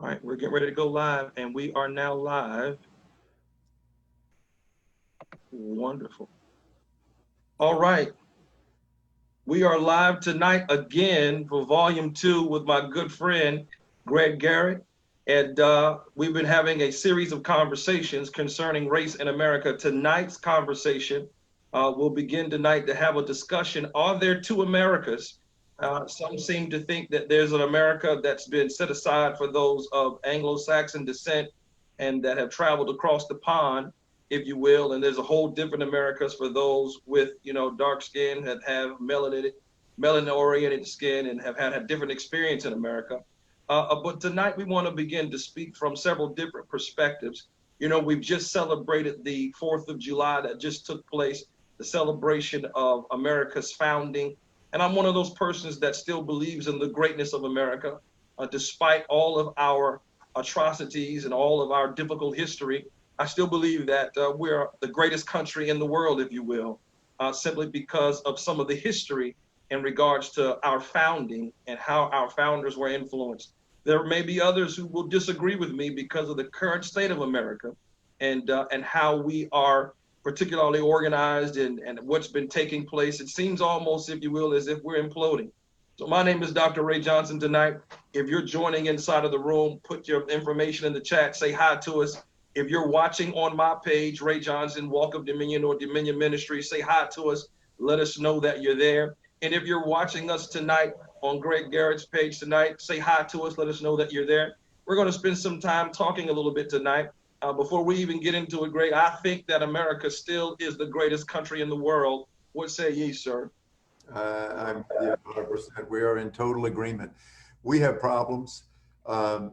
All right, we're getting ready to go live, and we are now live. Wonderful. All right, we are live tonight again for Volume 2 with my good friend, Greg Garrett. And we've been having a series of conversations concerning race in America. Tonight's conversation will begin tonight to have a discussion. Are there two Americas? Some seem to think that there's an America that's been set aside for those of Anglo-Saxon descent and that have traveled across the pond, if you will, and there's a whole different Americas for those with, dark skin that have melanin-oriented skin and have had a different experience in America. But tonight we want to begin to speak from several different perspectives. We've just celebrated the 4th of July that just took place, the celebration of America's founding. And I'm one of those persons that still believes in the greatness of America, despite all of our atrocities and all of our difficult history. I still believe that we're the greatest country in the world, if you will, simply because of some of the history in regards to our founding and how our founders were influenced. There may be others who will disagree with me because of the current state of America and how we are particularly organized and what's been taking place. It seems almost, if you will, as if we're imploding. So my name is Dr. Ray Johnson tonight. If you're joining inside of the room, put your information in the chat, say hi to us. If you're watching on my page, Ray Johnson, Walk of Dominion or Dominion Ministry, say hi to us. Let us know that you're there. And if you're watching us tonight on Greg Garrett's page tonight, say hi to us. Let us know that you're there. We're going to spend some time talking a little bit tonight. Before we even get into it, Greg, I think that America still is the greatest country in the world. What say ye, sir? I'm 100%. We are in total agreement. We have problems. When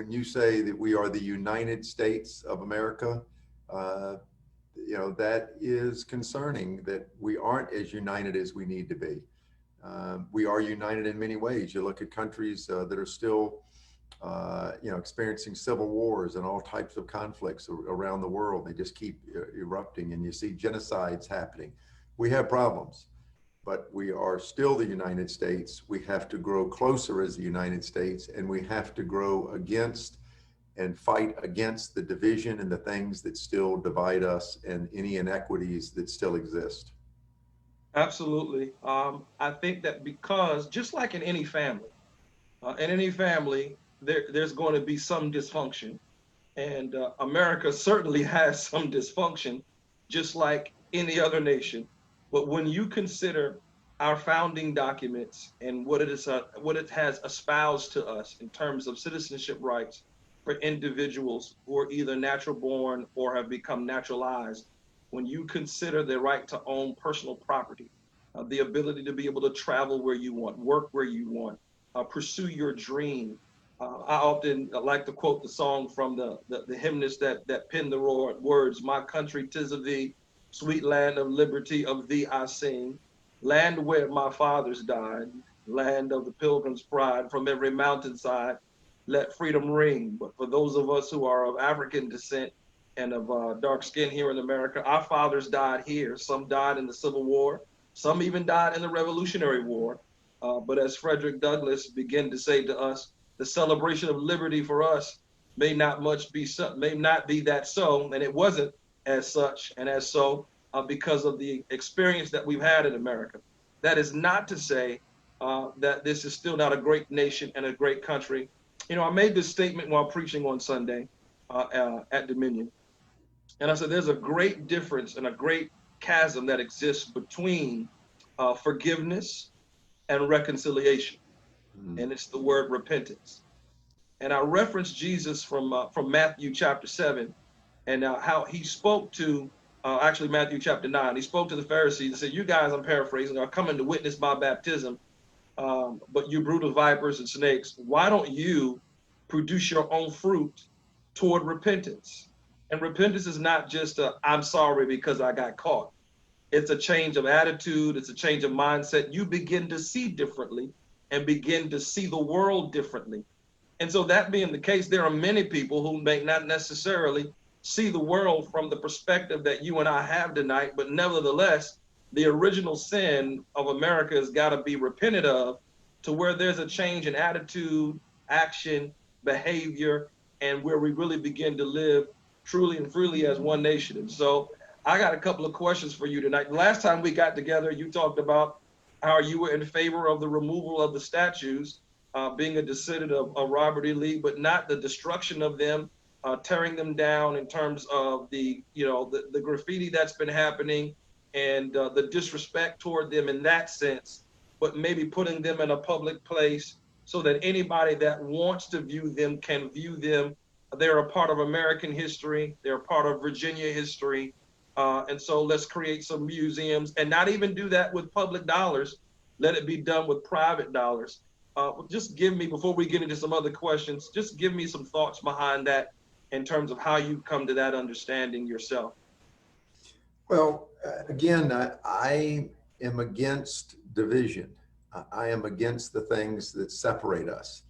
you say that we are the United States of America, that is concerning that we aren't as united as we need to be. We are united in many ways. You look at countries that are still, experiencing civil wars and all types of conflicts around the world. They just keep erupting, and you see genocides happening. We have problems, but we are still the United States. We have to grow closer as the United States, and we have to grow against and fight against the division and the things that still divide us and any inequities that still exist. Absolutely. I think that because just like in any family, there's going to be some dysfunction. And America certainly has some dysfunction, just like any other nation. But when you consider our founding documents and what it has espoused to us in terms of citizenship rights for individuals who are either natural born or have become naturalized, when you consider the right to own personal property, the ability to be able to travel where you want, work where you want, pursue your dream. I often like to quote the song from the hymnist that penned the words, "My country, 'tis of thee, sweet land of liberty, of thee I sing. Land where my fathers died, land of the pilgrim's pride, from every mountainside, let freedom ring." But for those of us who are of African descent and of dark skin here in America, our fathers died here. Some died in the Civil War. Some even died in the Revolutionary War. But as Frederick Douglass began to say to us, the celebration of liberty for us may not be that so, and it wasn't as such and as so because of the experience that we've had in America. That is not to say that this is still not a great nation and a great country. I made this statement while preaching on Sunday at Dominion, and I said there's a great difference and a great chasm that exists between forgiveness and reconciliation, and it's the word repentance. And I referenced Jesus from Matthew chapter 7, and how he spoke to actually Matthew chapter 9. He spoke to the Pharisees and said, "You guys," I'm paraphrasing, "are coming to witness my baptism, but you brood of vipers and snakes, why don't you produce your own fruit toward repentance?" And repentance is not just I'm sorry because I got caught. It's a change of attitude. It's a change of mindset. You begin to see differently and begin to see the world differently. And so that being the case, there are many people who may not necessarily see the world from the perspective that you and I have tonight, but nevertheless, the original sin of America has got to be repented of to where there's a change in attitude, action, behavior, and where we really begin to live truly and freely as one nation. And so I got a couple of questions for you tonight. Last time we got together, you talked about how you were in favor of the removal of the statues, being a descendant of Robert E. Lee, but not the destruction of them, tearing them down in terms of the graffiti that's been happening and the disrespect toward them in that sense, but maybe putting them in a public place so that anybody that wants to view them can view them. They're a part of American history. They're a part of Virginia history. And so let's create some museums and not even do that with public dollars. Let it be done with private dollars. Just give me, before we get into some other questions, just give me some thoughts behind that in terms of how you come to that understanding yourself. Well, again, I am against division. I am against the things that separate us.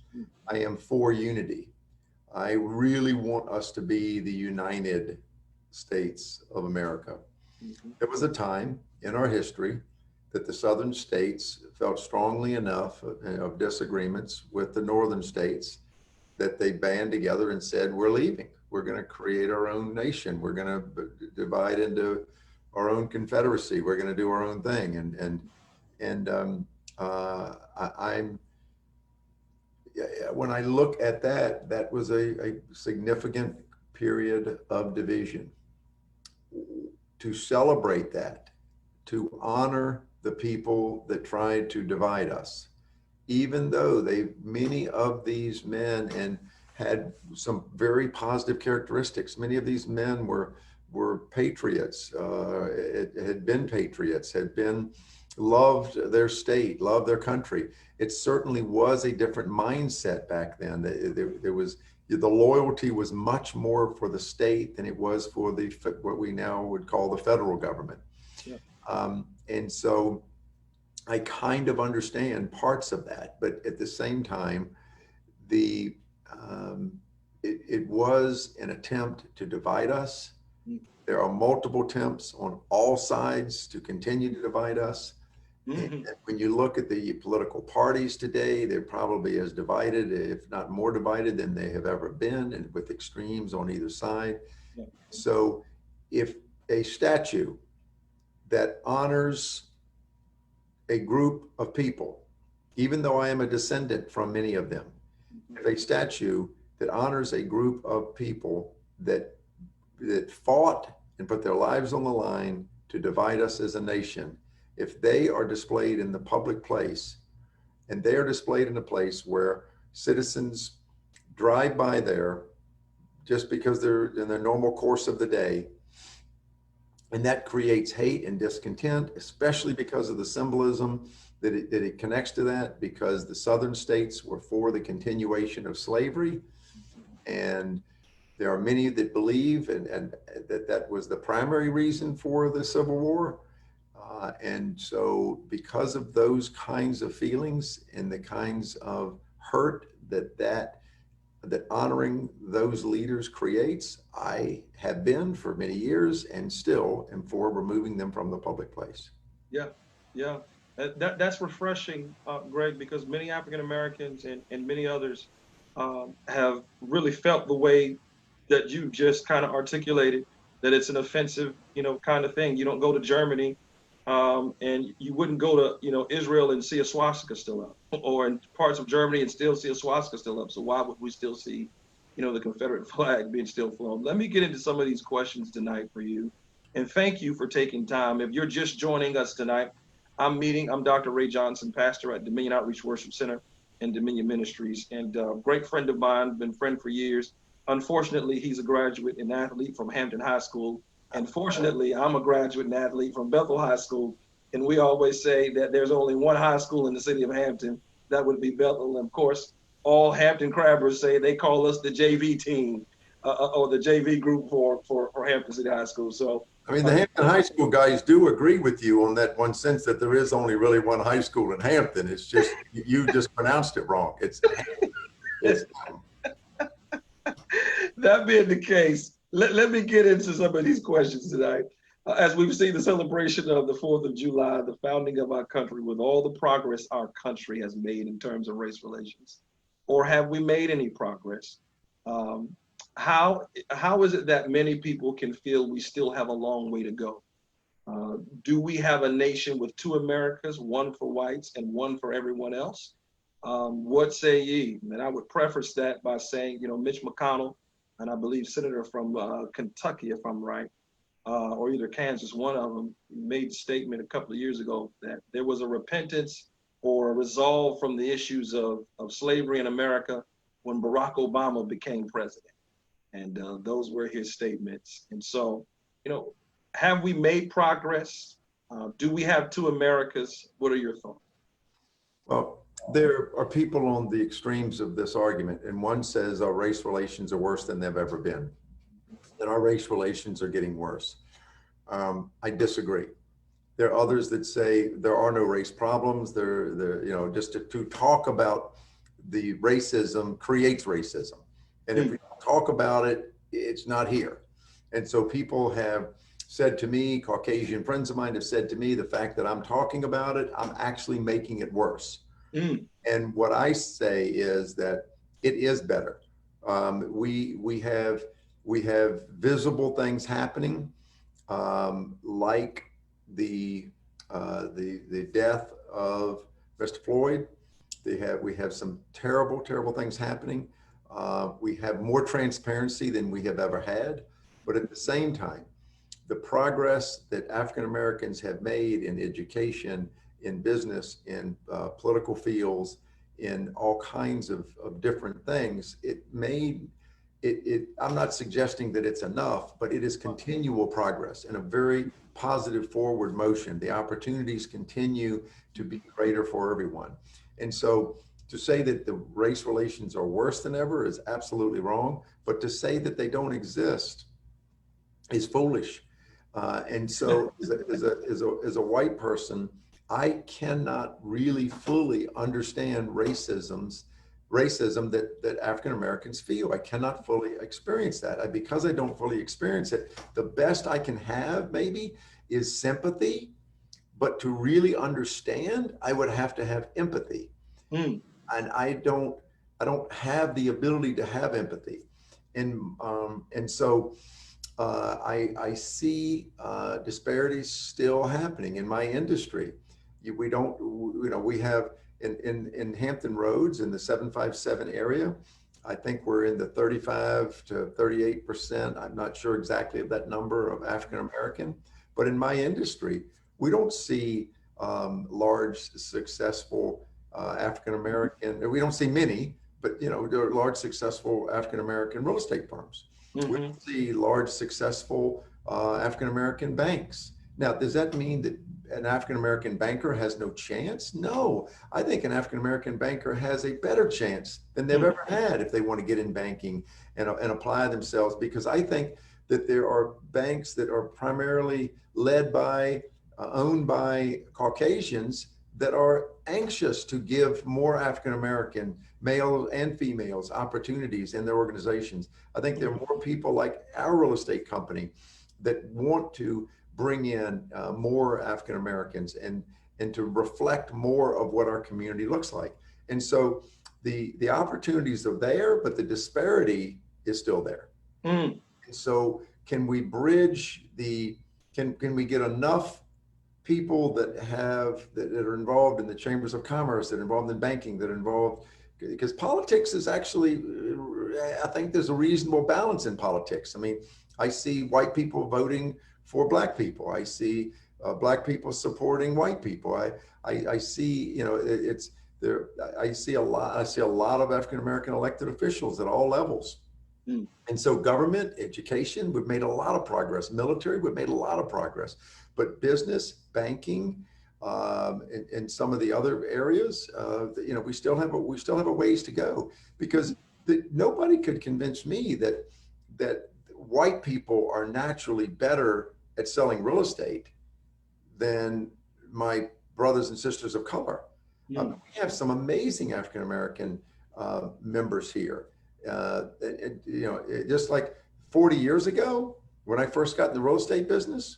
I am for unity. I really want us to be the United States of America. There was a time in our history that the southern states felt strongly enough of disagreements with the northern states that they band together and said, we're leaving. We're going to create our own nation. We're going to divide into our own confederacy. We're going to do our own thing. When I look at that, that was a significant period of division. To celebrate that, to honor the people that tried to divide us, even though many of these men and had some very positive characteristics. Many of these men were patriots, had been patriots, loved their state, loved their country. It certainly was a different mindset back then. The loyalty was much more for the state than it was for what we now would call the federal government. Yeah. And so I kind of understand parts of that, but at the same time, it was an attempt to divide us. There are multiple attempts on all sides to continue to divide us. And when you look at the political parties today, they're probably as divided, if not more divided than they have ever been, and with extremes on either side. Yeah. So if a statue that honors a group of people, even though I am a descendant from many of them, if a statue that honors a group of people that fought and put their lives on the line to divide us as a nation, if they are displayed in the public place, and they are displayed in a place where citizens drive by there just because they're in their normal course of the day, and that creates hate and discontent, especially because of the symbolism that it connects to that, because the southern states were for the continuation of slavery, and there are many that believe and that was the primary reason for the Civil War. And so because of those kinds of feelings and the kinds of hurt that honoring those leaders creates, I have been for many years and still am for removing them from the public place. Yeah, yeah. That's refreshing, Greg, because many African Americans and many others have really felt the way that you just kind of articulated, that it's an offensive, kind of thing. You don't go to Germany and you wouldn't go to, Israel and see a swastika still up, or in parts of Germany and still see a swastika still up. So why would we still see, the Confederate flag being still flown? Let me get into some of these questions tonight for you. And thank you for taking time. If you're just joining us tonight, I'm Dr. Ray Johnson, pastor at Dominion Outreach Worship Center and Dominion Ministries, and a great friend of mine, been friend for years. Unfortunately, he's a graduate and athlete from Hampton High School. And fortunately, I'm a graduate and athlete from Bethel High School. And we always say that there's only one high school in the city of Hampton. That would be Bethel. And of course, all Hampton Crabbers say they call us the JV team or the JV group for Hampton City High School. So, I mean, the Hampton High School guys do agree with you on that one sense that there is only really one high school in Hampton. It's just, you just pronounced it wrong. It's That being the case, let me get into some of these questions tonight. As we've seen the celebration of the 4th of July, the founding of our country, with all the progress our country has made in terms of race relations, or have we made any progress? Um, how is it that many people can feel we still have a long way to go? Do we have a nation with two Americas, one for whites and one for everyone else? What say ye? And I would preface that by saying, Mitch McConnell, and I believe Senator from Kentucky, if I'm right, or either Kansas, one of them made the statement a couple of years ago that there was a repentance or a resolve from the issues of slavery in America when Barack Obama became president. And those were his statements. And so, have we made progress? Do we have two Americas? What are your thoughts? Well, there are people on the extremes of this argument, and one says our race relations are worse than they've ever been, that our race relations are getting worse. I disagree. There are others that say there are no race problems. Just to talk about the racism creates racism. And if we don't talk about it, it's not here. And so people have said to me, Caucasian friends of mine have said to me, the fact that I'm talking about it, I'm actually making it worse. And what I say is that it is better. We have visible things happening, like the death of Mr. Floyd. We have some terrible things happening. We have more transparency than we have ever had, but at the same time, the progress that African Americans have made in education, in business, in political fields, in all kinds of different things, I'm not suggesting that it's enough, but it is continual progress and a very positive forward motion. The opportunities continue to be greater for everyone. And so to say that the race relations are worse than ever is absolutely wrong, but to say that they don't exist is foolish. And so as a white person, I cannot really fully understand racism that African Americans feel. I cannot fully experience that. Because I don't fully experience it, the best I can have maybe is sympathy, but to really understand, I would have to have empathy. And I don't have the ability to have empathy. And so I see disparities still happening in my industry. We have in Hampton Roads in the 757 area, I think we're in the 35 to 38%. I'm not sure exactly of that number of African American, but in my industry, we don't see large, successful African American. We don't see many, but there are large, successful African American real estate firms. We don't see large, successful African American banks. Now, does that mean that an African American banker has no chance? No, I think an African American banker has a better chance than they've ever had if they want to get in banking and apply themselves, because I think that there are banks that are primarily led by, owned by Caucasians that are anxious to give more African American males and females opportunities in their organizations. I think there are more people like our real estate company that want to bring in more African Americans and to reflect more of what our community looks like. And so the opportunities are there, but the disparity is still there. And so can we bridge can we get enough people that are involved in the chambers of commerce, that are involved in banking, that are involved, because politics is actually, I think there's a reasonable balance in politics. I mean, I see white people voting for black people. I see black people supporting white people. I see, it's there. I see a lot of African American elected officials at all levels. And so government, education, we've made a lot of progress. Military, we've made a lot of progress. But business, banking, and some of the other areas, we still have a ways to go, because nobody could convince me that white people are naturally better at selling real estate than my brothers and sisters of color. We have some amazing African American members here. Just like 40 years ago, when I first got in the real estate business,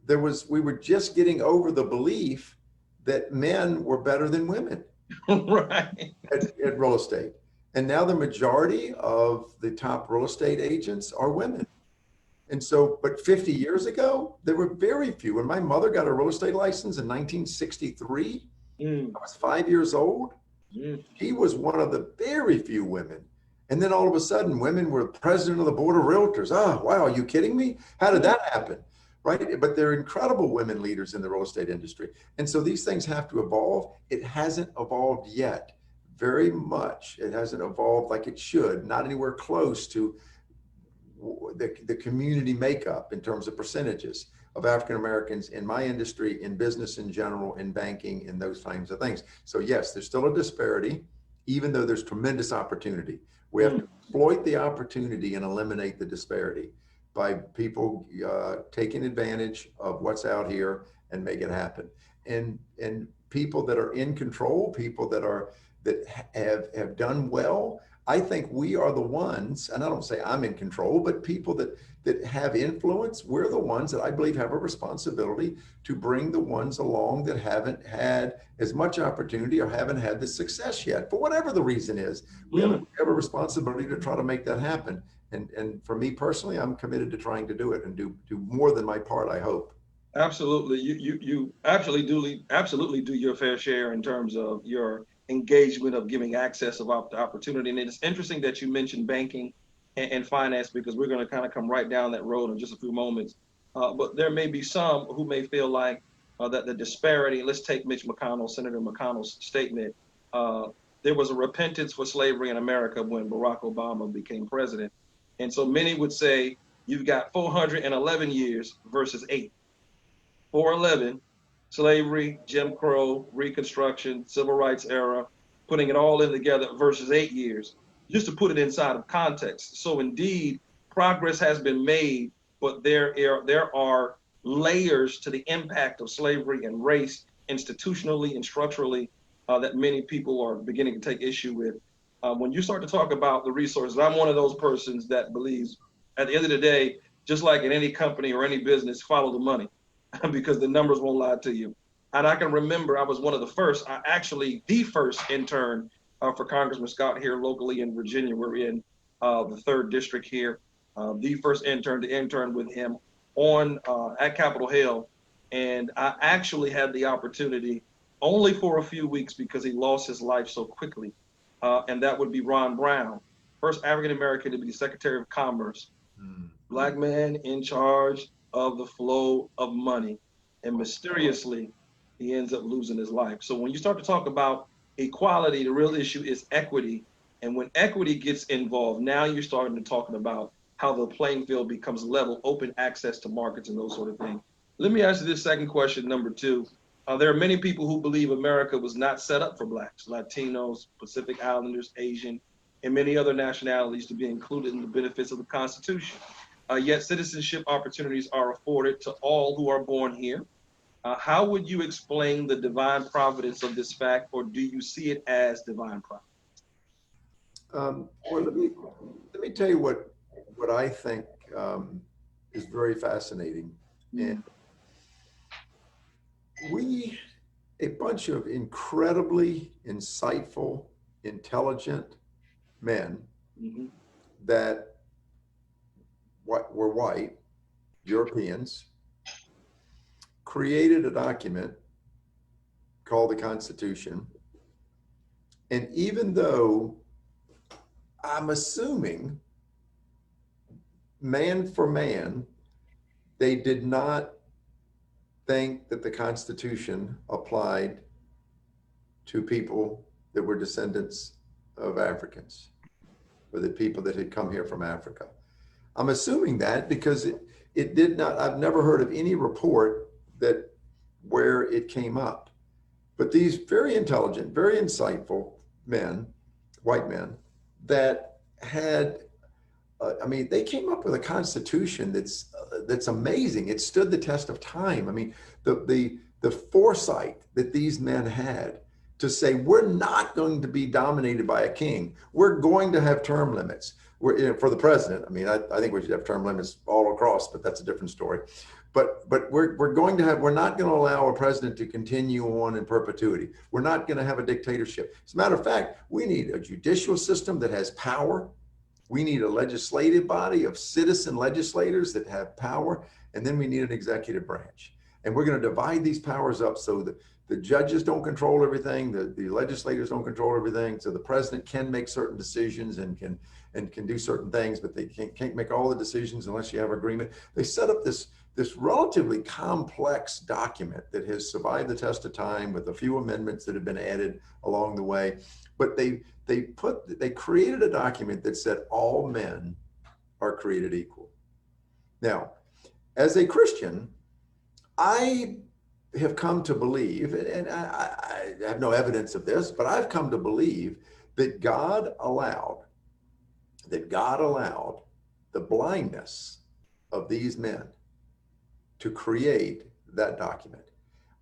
we were just getting over the belief that men were better than women right. at real estate. And now the majority of the top real estate agents are women. And so, but 50 years ago, there were very few. When my mother got a real estate license in 1963, Mm, I was 5 years old. mm, She was one of the very few women. And then all of a sudden, women were president of the board of realtors. Oh, wow, are you kidding me? How did that happen? Right? But they're incredible women leaders in the real estate industry. And so these things have to evolve. It hasn't evolved yet very much. It hasn't evolved like it should, not anywhere close to the community makeup in terms of percentages of African Americans in my industry, in business in general, in banking, in those kinds of things. So yes, there's still a disparity, even though there's tremendous opportunity. We have mm. to exploit the opportunity and eliminate the disparity by people taking advantage of what's out here and make it happen. And people that are in control, people that have done well, I think we are the ones, and I don't say I'm in control, but people that have influence, we're the ones that I believe have a responsibility to bring the ones along that haven't had as much opportunity or haven't had the success yet. For whatever the reason is, we have a responsibility to try to make that happen. And for me personally, I'm committed to trying to do it and do more than my part, I hope. Absolutely. You absolutely do your fair share in terms of your engagement of giving access of opportunity. And it's interesting that you mentioned banking and finance, because we're going to kind of come right down that road in just a few moments. But there may be some who may feel like that the disparity, let's take Senator McConnell's statement. There was a repentance for slavery in America when Barack Obama became president. And so many would say you've got 411 years versus 8. 411, slavery, Jim Crow, Reconstruction, Civil Rights era, putting it all in together versus 8 years, just to put it inside of context. So indeed, progress has been made, but there are layers to the impact of slavery and race institutionally and structurally that many people are beginning to take issue with. When you start to talk about the resources, I'm one of those persons that believes at the end of the day, just like in any company or any business, follow the money. Because the numbers won't lie to you. And I can remember I was one of the first, actually the first intern for Congressman Scott here locally in Virginia. We're in the 3rd district here. The first intern to intern with him on at Capitol Hill. And I actually had the opportunity only for a few weeks because he lost his life so quickly. And that would be Ron Brown, first African American to be Secretary of Commerce. Black man in charge of the flow of money, and mysteriously he ends up losing his life. So when you start to talk about equality, the real issue is equity. And when equity gets involved, now you're starting to talking about how the playing field becomes level, open access to markets and those sort of things. Let me ask you this second question, number 2. There are many people who believe America was not set up for Blacks, Latinos, Pacific Islanders, Asian, and many other nationalities to be included in the benefits of the Constitution. Yet citizenship opportunities are afforded to all who are born here. How would you explain the divine providence of this fact, or do you see it as divine providence? Well, let me tell you what I think is very fascinating. And we, a bunch of incredibly insightful, intelligent men that were white, Europeans, created a document called the Constitution. And even though I'm assuming man for man, they did not think that the Constitution applied to people that were descendants of Africans or the people that had come here from Africa. I'm assuming that because it did not, I've never heard of any report that where it came up. But these very intelligent, very insightful men, white men, that had, I mean, they came up with a constitution that's amazing. It stood the test of time. I mean, the foresight that these men had to say we're not going to be dominated by a king. We're going to have term limits. For the president, I mean, I think we should have term limits all across, but that's a different story. But we're going to have, we're not going to allow a president to continue on in perpetuity. We're not going to have a dictatorship. As a matter of fact, we need a judicial system that has power. We need a legislative body of citizen legislators that have power. And then we need an executive branch. And we're going to divide these powers up so that the judges don't control everything, the legislators don't control everything. So the president can make certain decisions and can do certain things, but they can't make all the decisions unless you have agreement. They set up this relatively complex document that has survived the test of time with a few amendments that have been added along the way. But they created a document that said all men are created equal. Now, as a Christian, I have come to believe, and I have no evidence of this, but I've come to believe that God allowed the blindness of these men to create that document.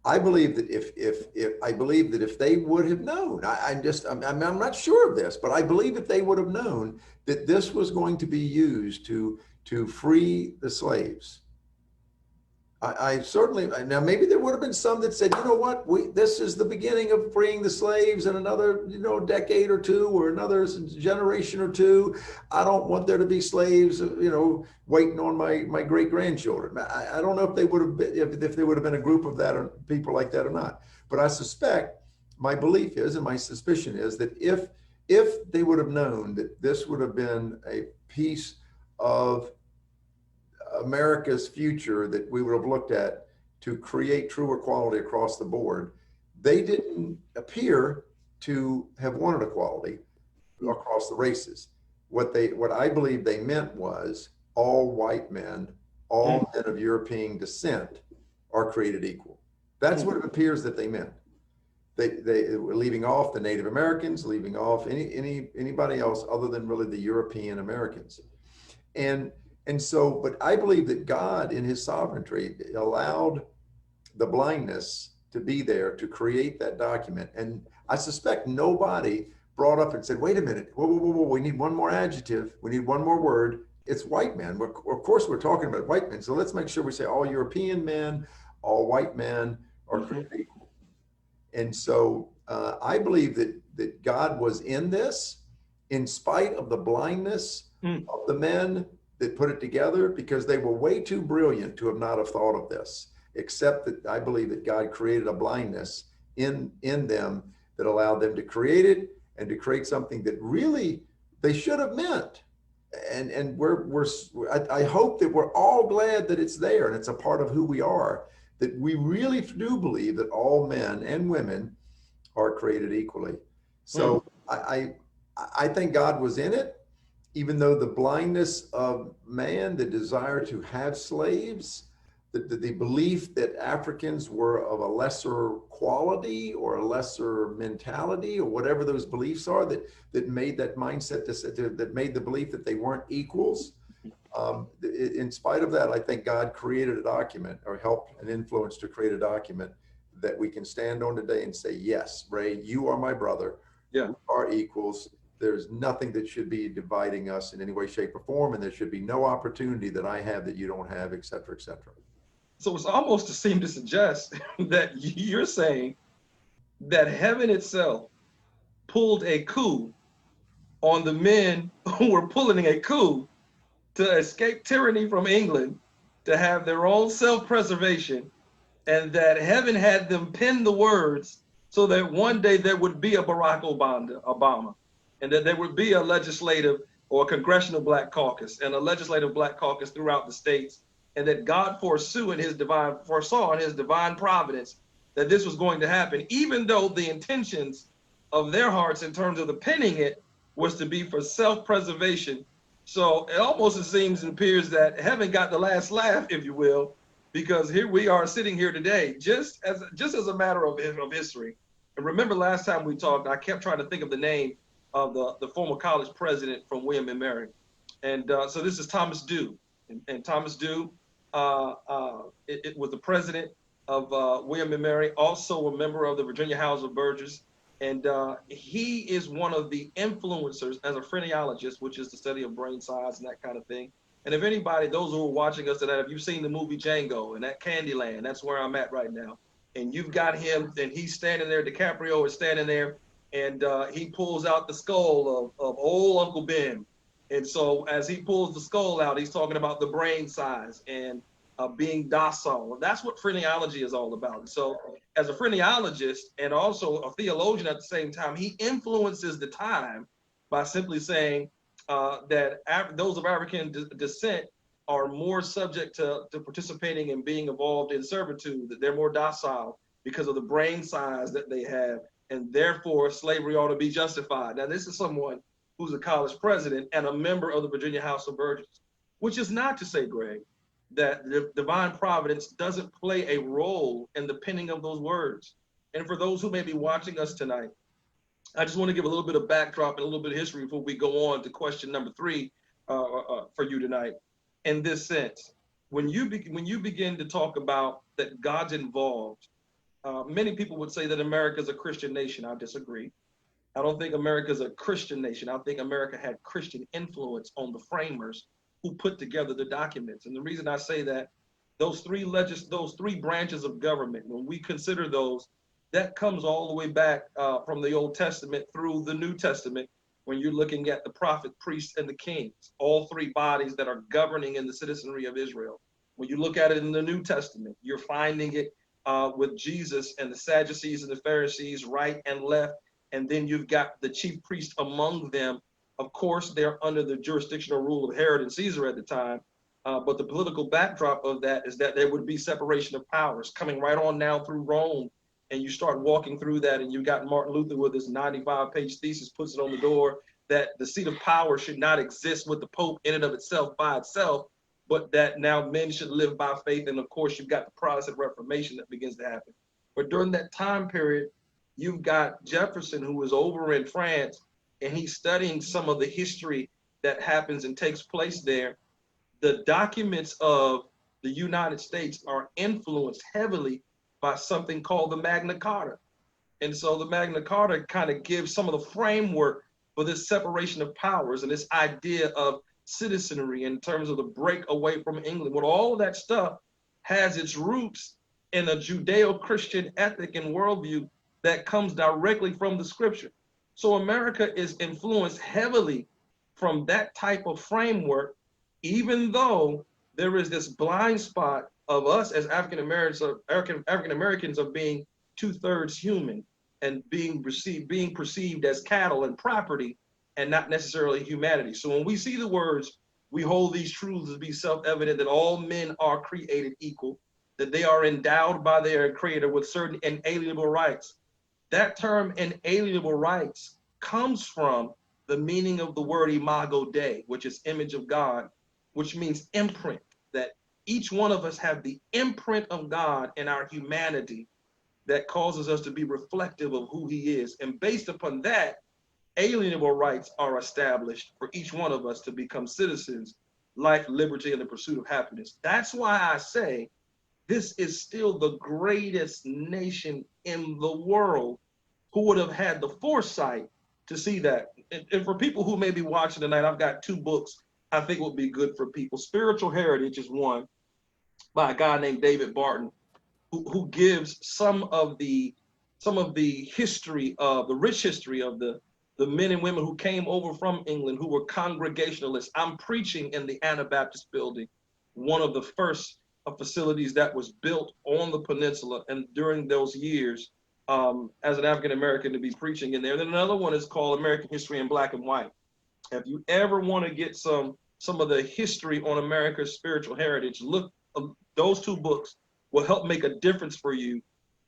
I believe that if they would have known, I'm not sure of this, but I believe if they would have known that this was going to be used to free the slaves. I certainly, now maybe there would have been some that said, you know what, this is the beginning of freeing the slaves in another, decade or two, or another generation or two. I don't want there to be slaves, waiting on my great grandchildren. I don't know if they would have been, if there would have been a group of that or people like that or not. But I suspect, my belief is, and my suspicion is, that if they would have known that this would have been a piece of America's future that we would have looked at to create true equality across the board, they didn't appear to have wanted equality across the races. What I believe they meant was all white men, all men of European descent are created equal. That's what it appears that they meant. They were leaving off the Native Americans, leaving off anybody else other than really the European Americans. And so, but I believe that God in his sovereignty allowed the blindness to be there to create that document. And I suspect nobody brought up and said, wait a minute, whoa, we need one more adjective. We need one more word. It's white men. Of course, we're talking about white men. So let's make sure we say all European men, all white men are created equal. And so I believe that God was in this in spite of the blindness of the men that put it together, because they were way too brilliant to have not have thought of this, except that I believe that God created a blindness in them that allowed them to create it and to create something that really they should have meant. And I hope that we're all glad that it's there and it's a part of who we are, that we really do believe that all men and women are created equally. So I think God was in it. Even though the blindness of man, the desire to have slaves, the belief that Africans were of a lesser quality or a lesser mentality or whatever those beliefs are that made that mindset, that made the belief that they weren't equals. In spite of that, I think God created a document, or helped and influenced to create a document that we can stand on today and say, yes, Ray, you are my brother. Yeah. We are equals. There's nothing that should be dividing us in any way, shape, or form, and there should be no opportunity that I have that you don't have, et cetera, et cetera. So it's almost to seem to suggest that you're saying that heaven itself pulled a coup on the men who were pulling a coup to escape tyranny from England, to have their own self-preservation, and that heaven had them pen the words so that one day there would be a Barack Obama. And that there would be a legislative or a congressional black caucus and a legislative black caucus throughout the states, and that God foresaw in his divine providence that this was going to happen, even though the intentions of their hearts in terms of the penning it was to be for self-preservation. So it almost seems and appears that heaven got the last laugh, if you will, because here we are sitting here today, just as a matter of history. And remember last time we talked, I kept trying to think of the name of the former college president from William and Mary. And so this is Thomas Dew. And Thomas Dew it was the president of William and Mary, also a member of the Virginia House of Burgesses. And he is one of the influencers as a phrenologist, which is the study of brain size and that kind of thing. And if anybody, those who are watching us today, if you've seen the movie Django and that Candyland, that's where I'm at right now. And you've got him, and he's standing there, DiCaprio is standing there, and he pulls out the skull of old Uncle Ben. And so as he pulls the skull out, he's talking about the brain size and being docile. That's what phrenology is all about. So as a phrenologist and also a theologian at the same time, he influences the time by simply saying that those of African descent are more subject to participating and being involved in servitude, that they're more docile because of the brain size that they have, and therefore slavery ought to be justified. Now, this is someone who's a college president and a member of the Virginia House of Burgesses, which is not to say, Greg, that the divine providence doesn't play a role in the penning of those words. And for those who may be watching us tonight, I just want to give a little bit of backdrop and a little bit of history before we go on to question number 3 for you tonight. In this sense, when you begin to talk about that God's involved, many people would say that America is a Christian nation. I disagree. I don't think America is a Christian nation. I think America had Christian influence on the framers who put together the documents. And the reason I say that, those three branches of government, when we consider those, that comes all the way back from the Old Testament through the New Testament, when you're looking at the prophet, priests, and the kings, all three bodies that are governing in the citizenry of Israel. When you look at it in the New Testament, you're finding it with Jesus and the Sadducees and the Pharisees, right and left. And then you've got the chief priest among them. Of course, they're under the jurisdictional rule of Herod and Caesar at the time. But the political backdrop of that is that there would be separation of powers coming right on now through Rome. And you start walking through that, and you got Martin Luther with his 95-page thesis, puts it on the door, that the seat of power should not exist with the Pope in and of itself by itself, but that now men should live by faith. And of course, you've got the Protestant Reformation that begins to happen. But during that time period, you've got Jefferson, who was over in France, and he's studying some of the history that happens and takes place there. The documents of the United States are influenced heavily by something called the Magna Carta. And so the Magna Carta kind of gives some of the framework for this separation of powers and this idea of citizenry in terms of the break away from England. Well, all of that stuff has its roots in a Judeo-Christian ethic and worldview that comes directly from the scripture. So America is influenced heavily from that type of framework, even though there is this blind spot of us as African Americans of being 2/3 human and being perceived as cattle and property and not necessarily humanity. So when we see the words, we hold these truths to be self-evident that all men are created equal, that they are endowed by their creator with certain inalienable rights. That term inalienable rights comes from the meaning of the word imago Dei, which is image of God, which means imprint, that each one of us have the imprint of God in our humanity that causes us to be reflective of who he is. And based upon that, alienable rights are established for each one of us to become citizens, life, liberty, and the pursuit of happiness. That's why I say this is still the greatest nation in the world who would have had the foresight to see that. And for people who may be watching tonight, I've got 2 books I think would be good for people. Spiritual Heritage is one by a guy named David Barton, who gives some of the history of the rich history of the men and women who came over from England who were Congregationalists. I'm preaching in the Anabaptist building, one of the first facilities that was built on the peninsula, and during those years, as an African American, to be preaching in there. Then another one is called American History in Black and White. If you ever want to get some of the history on America's spiritual heritage, look, those 2 books will help make a difference for you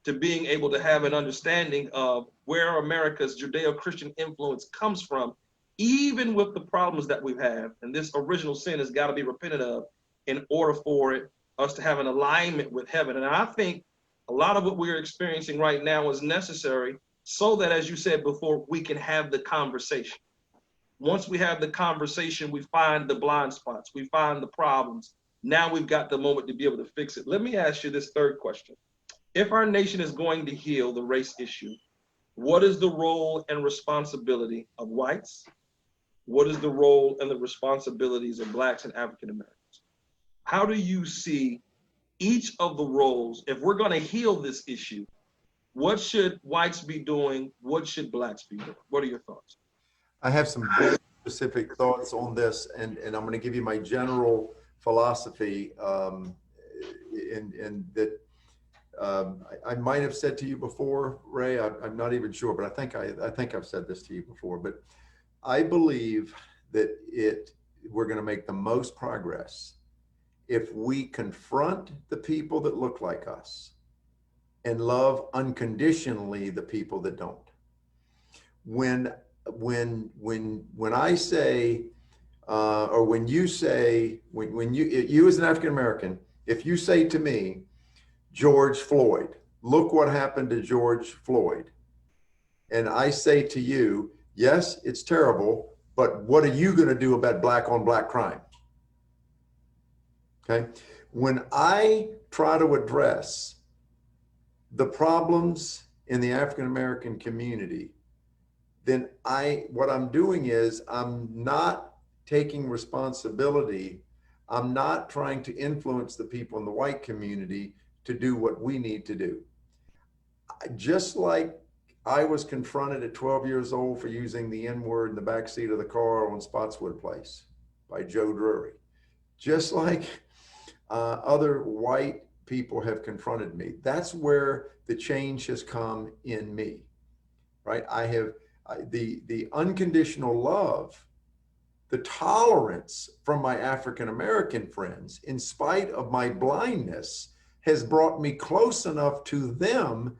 to being able to have an understanding of where America's Judeo-Christian influence comes from, even with the problems that we have. And this original sin has got to be repented of in order for us to have an alignment with heaven. And I think a lot of what we're experiencing right now is necessary so that, as you said before, we can have the conversation. Once we have the conversation, we find the blind spots, we find the problems. Now we've got the moment to be able to fix it. Let me ask you this 3rd question. If our nation is going to heal the race issue, What is the role and responsibility of whites? What is the role and the responsibilities of blacks and African Americans? How do you see each of the roles? If we're going to heal this issue, what should whites be doing? What should blacks be doing? What are your thoughts? I have some very specific thoughts on this, and I'm going to give you my general philosophy, and that I might have said to you before, Ray. I'm not even sure, but I think I've said this to you before. But I believe that we're going to make the most progress if we confront the people that look like us and love unconditionally the people that don't. When I say, or when you say, when you as an African American, if you say to me, George Floyd, look what happened to George Floyd, and I say to you, yes, it's terrible, but what are you going to do about black on black crime? Okay. When I try to address the problems in the African American community, then what I'm doing is I'm not taking responsibility. I'm not trying to influence the people in the white community to do what we need to do. Just like I was confronted at 12 years old for using the N-word in the backseat of the car on Spotswood Place by Joe Drury. Just like other white people have confronted me. That's where the change has come in me, right? The unconditional love, the tolerance from my African American friends, in spite of my blindness, has brought me close enough to them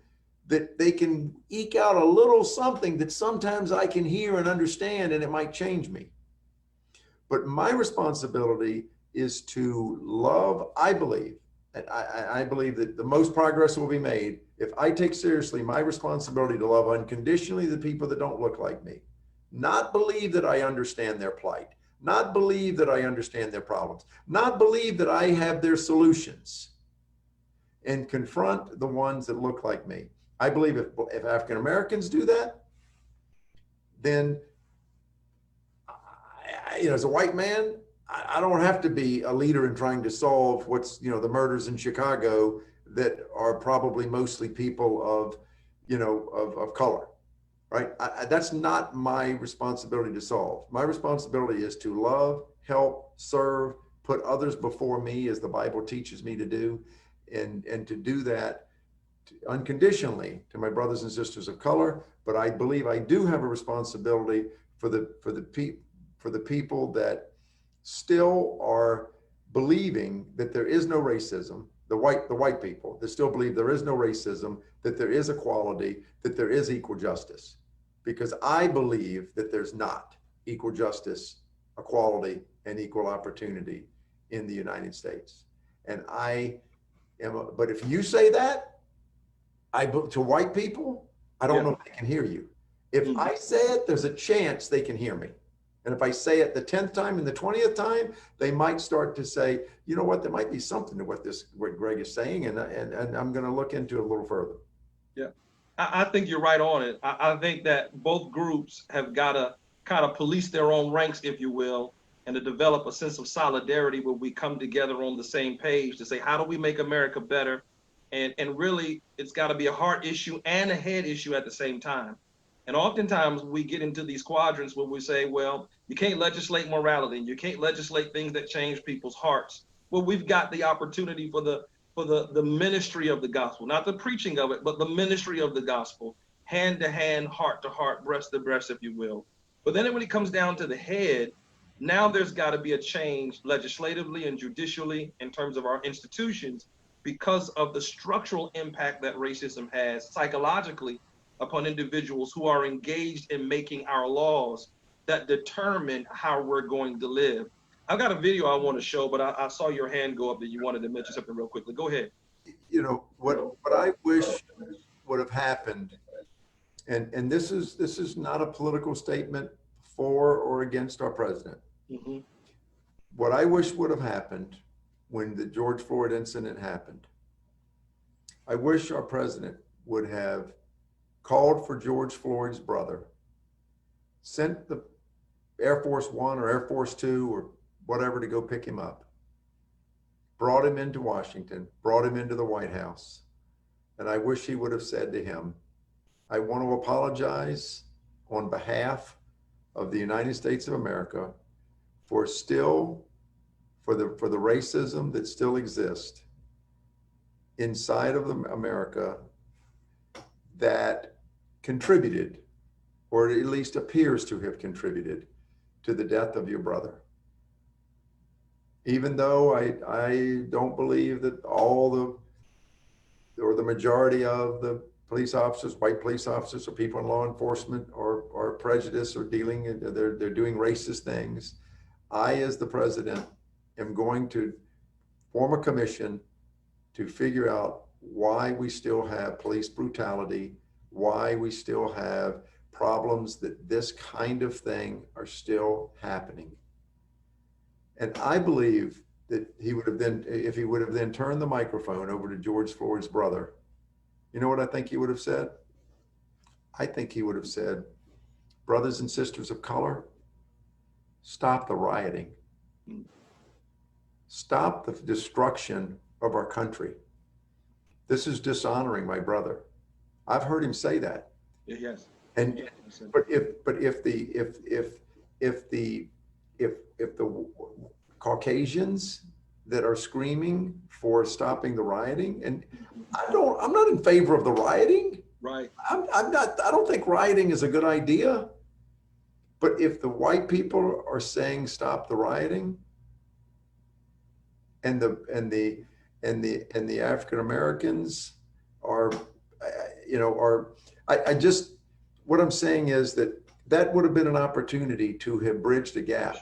that they can eke out a little something that sometimes I can hear and understand, and it might change me. But my responsibility is to love. I believe that the most progress will be made if I take seriously my responsibility to love unconditionally the people that don't look like me, not believe that I understand their plight, not believe that I understand their problems, not believe that I have their solutions, and confront the ones that look like me. I believe if African Americans do that, then as a white man, I don't have to be a leader in trying to solve the murders in Chicago that are probably mostly people of color, right? That's not my responsibility to solve. My responsibility is to love, help, serve, put others before me, as the Bible teaches me to do, and to do that unconditionally to my brothers and sisters of color. But I believe I do have a responsibility for the people that still are believing that there is no racism, the white people that still believe there is no racism, that there is equality, that there is equal justice. Because I believe that there's not equal justice, equality, and equal opportunity in the United States. And but if you say that, to white people, I don't know if they can hear you. If I say it, there's a chance they can hear me. And if I say it the 10th time and the 20th time, they might start to say, you know what, there might be something to what Greg is saying, and I'm going to look into it a little further. Yeah, I think you're right on it. I think that both groups have got to kind of police their own ranks, if you will, and to develop a sense of solidarity where we come together on the same page to say, how do we make America better? And really, it's got to be a heart issue and a head issue at the same time. And oftentimes we get into these quadrants where we say, well, you can't legislate morality, and you can't legislate things that change people's hearts. Well, we've got the opportunity for the ministry of the gospel, not the preaching of it, but the ministry of the gospel, hand to hand, heart to heart, breast to breast, if you will. But then when it comes down to the head, now there's got to be a change legislatively and judicially in terms of our institutions, because of the structural impact that racism has psychologically upon individuals who are engaged in making our laws that determine how we're going to live. I've got a video I want to show, but I saw your hand go up that you wanted to mention something real quickly. Go ahead. What I wish would have happened, and this is not a political statement for or against our president. Mm-hmm. What I wish would have happened when the George Floyd incident happened, I wish our president would have called for George Floyd's brother, sent the Air Force One or Air Force Two or whatever to go pick him up, brought him into Washington, brought him into the White House. And I wish he would have said to him, I want to apologize on behalf of the United States of America for the racism that still exists inside of America that contributed, or at least appears to have contributed, to the death of your brother. Even though I don't believe that all the majority of the police officers, white police officers, or people in law enforcement are prejudiced or they're doing racist things. I, as the president, am going to form a commission to figure out why we still have police brutality, why we still have problems that this kind of thing are still happening. And I believe that he would have then, if he would have then turned the microphone over to George Floyd's brother, you know what I think he would have said? I think he would have said, brothers and sisters of color, stop the rioting. Stop the destruction of our country. This is dishonoring my brother. I've heard him say that. Yes. And but if the Caucasians that are screaming for stopping the rioting, and I'm not in favor of the rioting. Right. I don't think rioting is a good idea. But if the white people are saying stop the rioting, and the African Americans are, what I'm saying is that would have been an opportunity to have bridged the gap,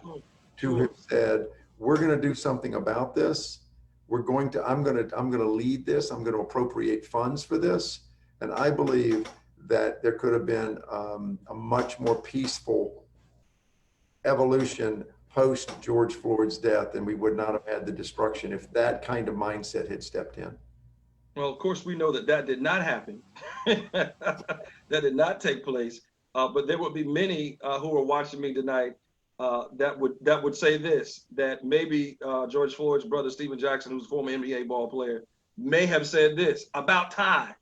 to have said, we're going to do something about this. I'm going to lead this. I'm going to appropriate funds for this. And I believe that there could have been a much more peaceful evolution post George Floyd's death, and we would not have had the destruction if that kind of mindset had stepped in. Well, of course, we know that did not happen. That did not take place. But there would be many who are watching me tonight that would say this, that maybe George Floyd's brother, Stephen Jackson, who's a former NBA ball player, may have said this: about time.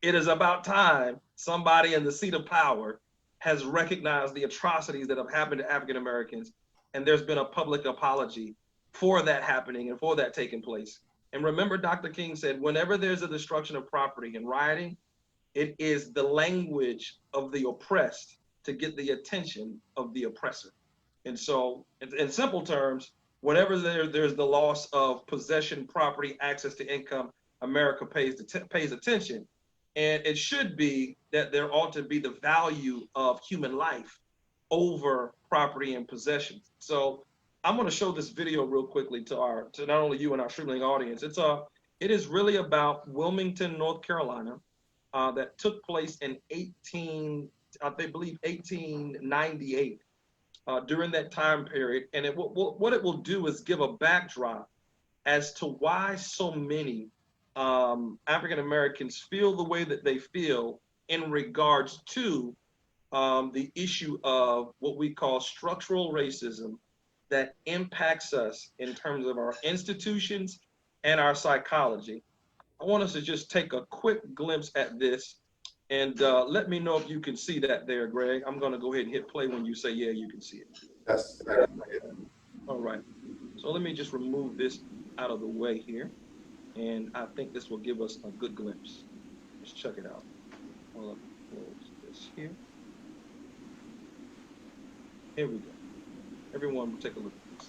It is about time somebody in the seat of power has recognized the atrocities that have happened to African Americans, and there's been a public apology for that happening and for that taking place. And remember, Dr. King said, whenever there's a destruction of property and rioting, it is the language of the oppressed to get the attention of the oppressor. And so, in simple terms, whenever there's the loss of possession, property, access to income, America pays attention. And it should be that there ought to be the value of human life over property and possessions. So I'm going to show this video real quickly to not only you and our streaming audience. It is really about Wilmington, North Carolina, that took place in 1898. During that time period, and what it will do is give a backdrop as to why so many African Americans feel the way that they feel in regards to the issue of what we call structural racism that impacts us in terms of our institutions and our psychology. I want us to just take a quick glimpse at this, and let me know if you can see that there, Greg. I'm going to go ahead and hit play when you say, yeah, you can see it. Yes. All right. So let me just remove this out of the way here, and I think this will give us a good glimpse. Let's check it out. I'll close this here. Here we go. Everyone will take a look at this.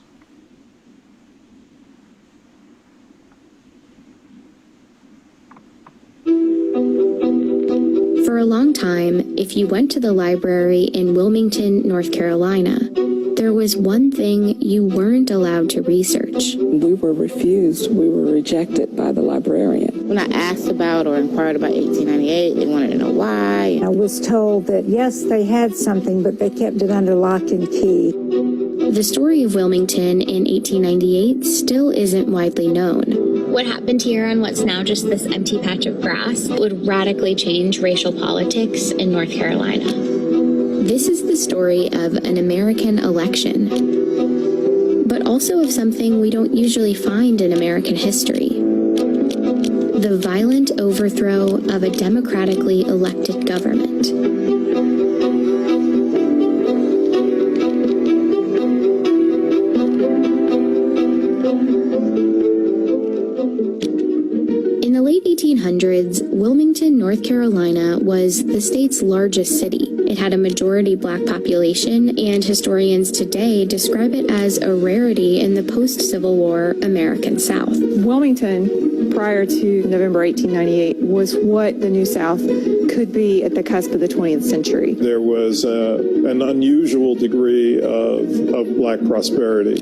For a long time, if you went to the library in Wilmington, North Carolina, there was one thing you weren't allowed to research. We were refused. We were rejected by the librarian. When I asked about or inquired about 1898, they wanted to know why. I was told that, yes, they had something, but they kept it under lock and key. The story of Wilmington in 1898 still isn't widely known. What happened here on what's now just this empty patch of grass would radically change racial politics in North Carolina. This is the story of an American election, but also of something we don't usually find in American history: the violent overthrow of a democratically elected government. In the late 1800s, Wilmington, North Carolina was the state's largest city. It had a majority black population, and historians today describe it as a rarity in the post-Civil War American South. Wilmington, prior to November 1898, was what the New South could be at the cusp of the 20th century. There was an unusual degree of black prosperity.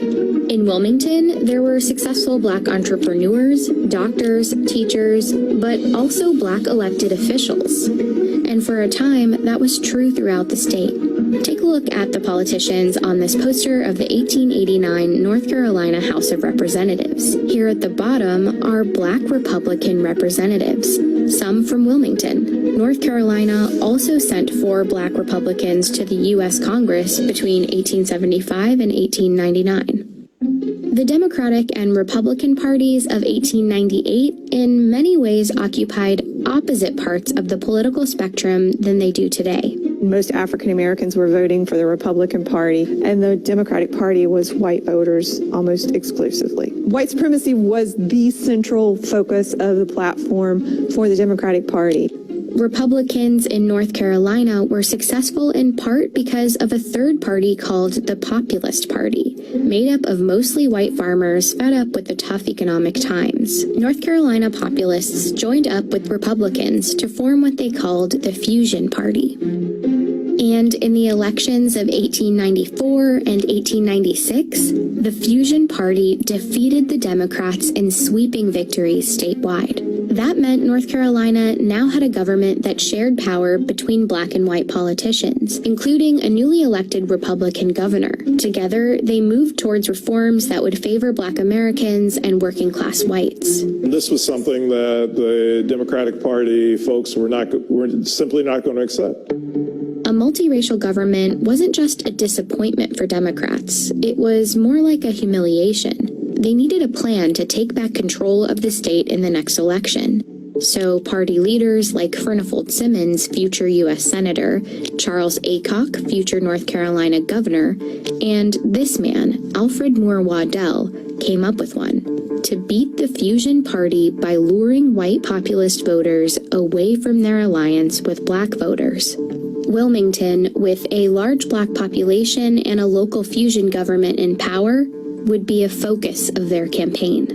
In Wilmington, there were successful black entrepreneurs, doctors, teachers, but also black elected officials. And for a time, that was true throughout the state. Take a look at the politicians on this poster of the 1889 North Carolina House of Representatives. Here at the bottom are black Republican representatives, some from Wilmington. North Carolina also sent 4 black Republicans to the U.S. Congress between 1875 and 1899. The Democratic and Republican parties of 1898 in many ways occupied opposite parts of the political spectrum than they do today. Most African Americans were voting for the Republican Party, and the Democratic Party was white voters almost exclusively. White supremacy was the central focus of the platform for the Democratic Party. Republicans in North Carolina were successful in part because of a third party called the Populist Party, made up of mostly white farmers fed up with the tough economic times. North Carolina populists joined up with Republicans to form what they called the Fusion Party. And in the elections of 1894 and 1896, the Fusion Party defeated the Democrats in sweeping victories statewide. That meant North Carolina now had a government that shared power between black and white politicians, including a newly elected Republican governor. Together, they moved towards reforms that would favor black Americans and working class whites. This was something that the Democratic Party folks were simply not going to accept. A multiracial government wasn't just a disappointment for Democrats. It was more like a humiliation. They needed a plan to take back control of the state in the next election. So party leaders like Furnifold Simmons, future U.S. Senator, Charles Aycock, future North Carolina governor, and this man, Alfred Moore Waddell, came up with one: to beat the Fusion Party by luring white populist voters away from their alliance with black voters. Wilmington, with a large black population and a local fusion government in power, would be a focus of their campaign.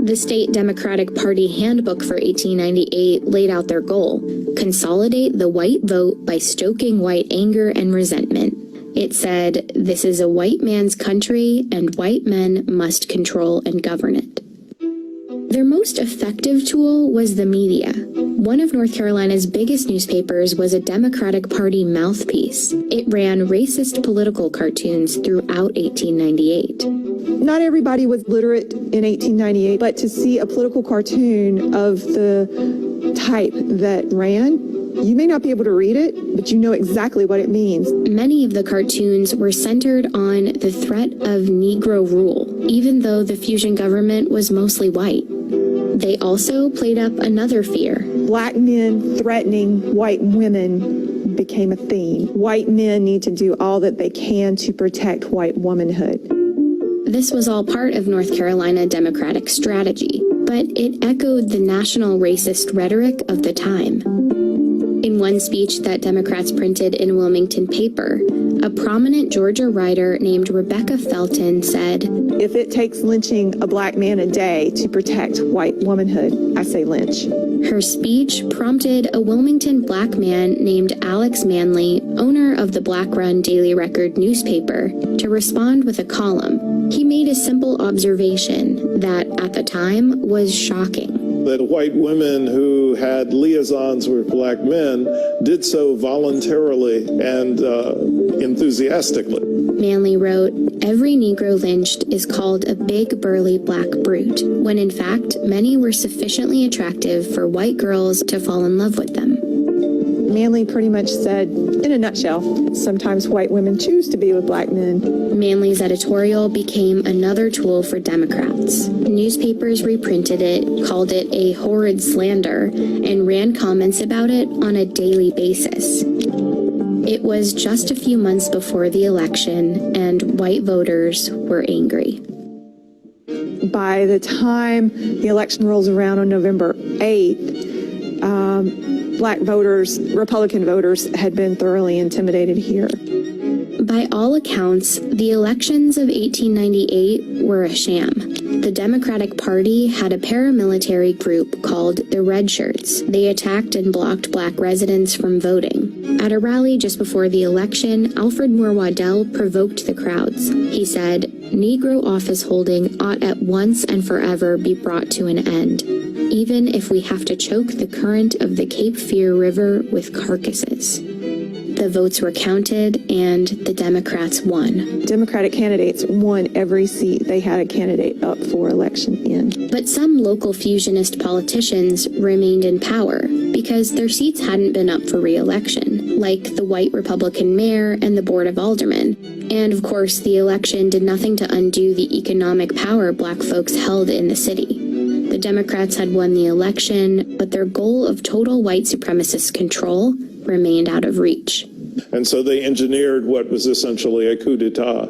The state Democratic Party handbook for 1898 laid out their goal: consolidate the white vote by stoking white anger and resentment. It said, "This is a white man's country, and white men must control and govern it." Their most effective tool was the media. One of North Carolina's biggest newspapers was a Democratic Party mouthpiece. It ran racist political cartoons throughout 1898. Not everybody was literate in 1898, but to see a political cartoon of the type that ran, you may not be able to read it, but you know exactly what it means. Many of the cartoons were centered on the threat of Negro rule, even though the fusion government was mostly white. They also played up another fear. Black men threatening white women became a theme. White men need to do all that they can to protect white womanhood. This was all part of North Carolina Democratic strategy, but it echoed the national racist rhetoric of the time. In one speech that Democrats printed in a Wilmington paper, a prominent Georgia writer named Rebecca Felton said, "If it takes lynching a black man a day to protect white womanhood, I say lynch." Her speech prompted a Wilmington black man named Alex Manley, owner of the black-run Daily Record newspaper, to respond with a column. He made a simple observation that, at the time, was shocking. That white women who had liaisons with black men did so voluntarily and enthusiastically. Manley wrote, "Every Negro lynched is called a big, burly black brute, when in fact many were sufficiently attractive for white girls to fall in love with them." Manley pretty much said, in a nutshell, sometimes white women choose to be with black men. Manley's editorial became another tool for Democrats. Newspapers reprinted it, called it a horrid slander, and ran comments about it on a daily basis. It was just a few months before the election, and white voters were angry. By the time the election rolls around on November 8th, black voters, Republican voters, had been thoroughly intimidated here. By all accounts, the elections of 1898 were a sham. The Democratic Party had a paramilitary group called the Red Shirts. They attacked and blocked black residents from voting. At a rally just before the election, Alfred Moore Waddell provoked the crowds. He said, "Negro office holding ought at once and forever be brought to an end, even if we have to choke the current of the Cape Fear River with carcasses." The votes were counted, and the Democrats won. Democratic candidates won every seat they had a candidate up for election in. But some local fusionist politicians remained in power because their seats hadn't been up for re-election, like the white Republican mayor and the Board of Aldermen. And of course, the election did nothing to undo the economic power black folks held in the city. The Democrats had won the election, but their goal of total white supremacist control remained out of reach. And so they engineered what was essentially a coup d'etat.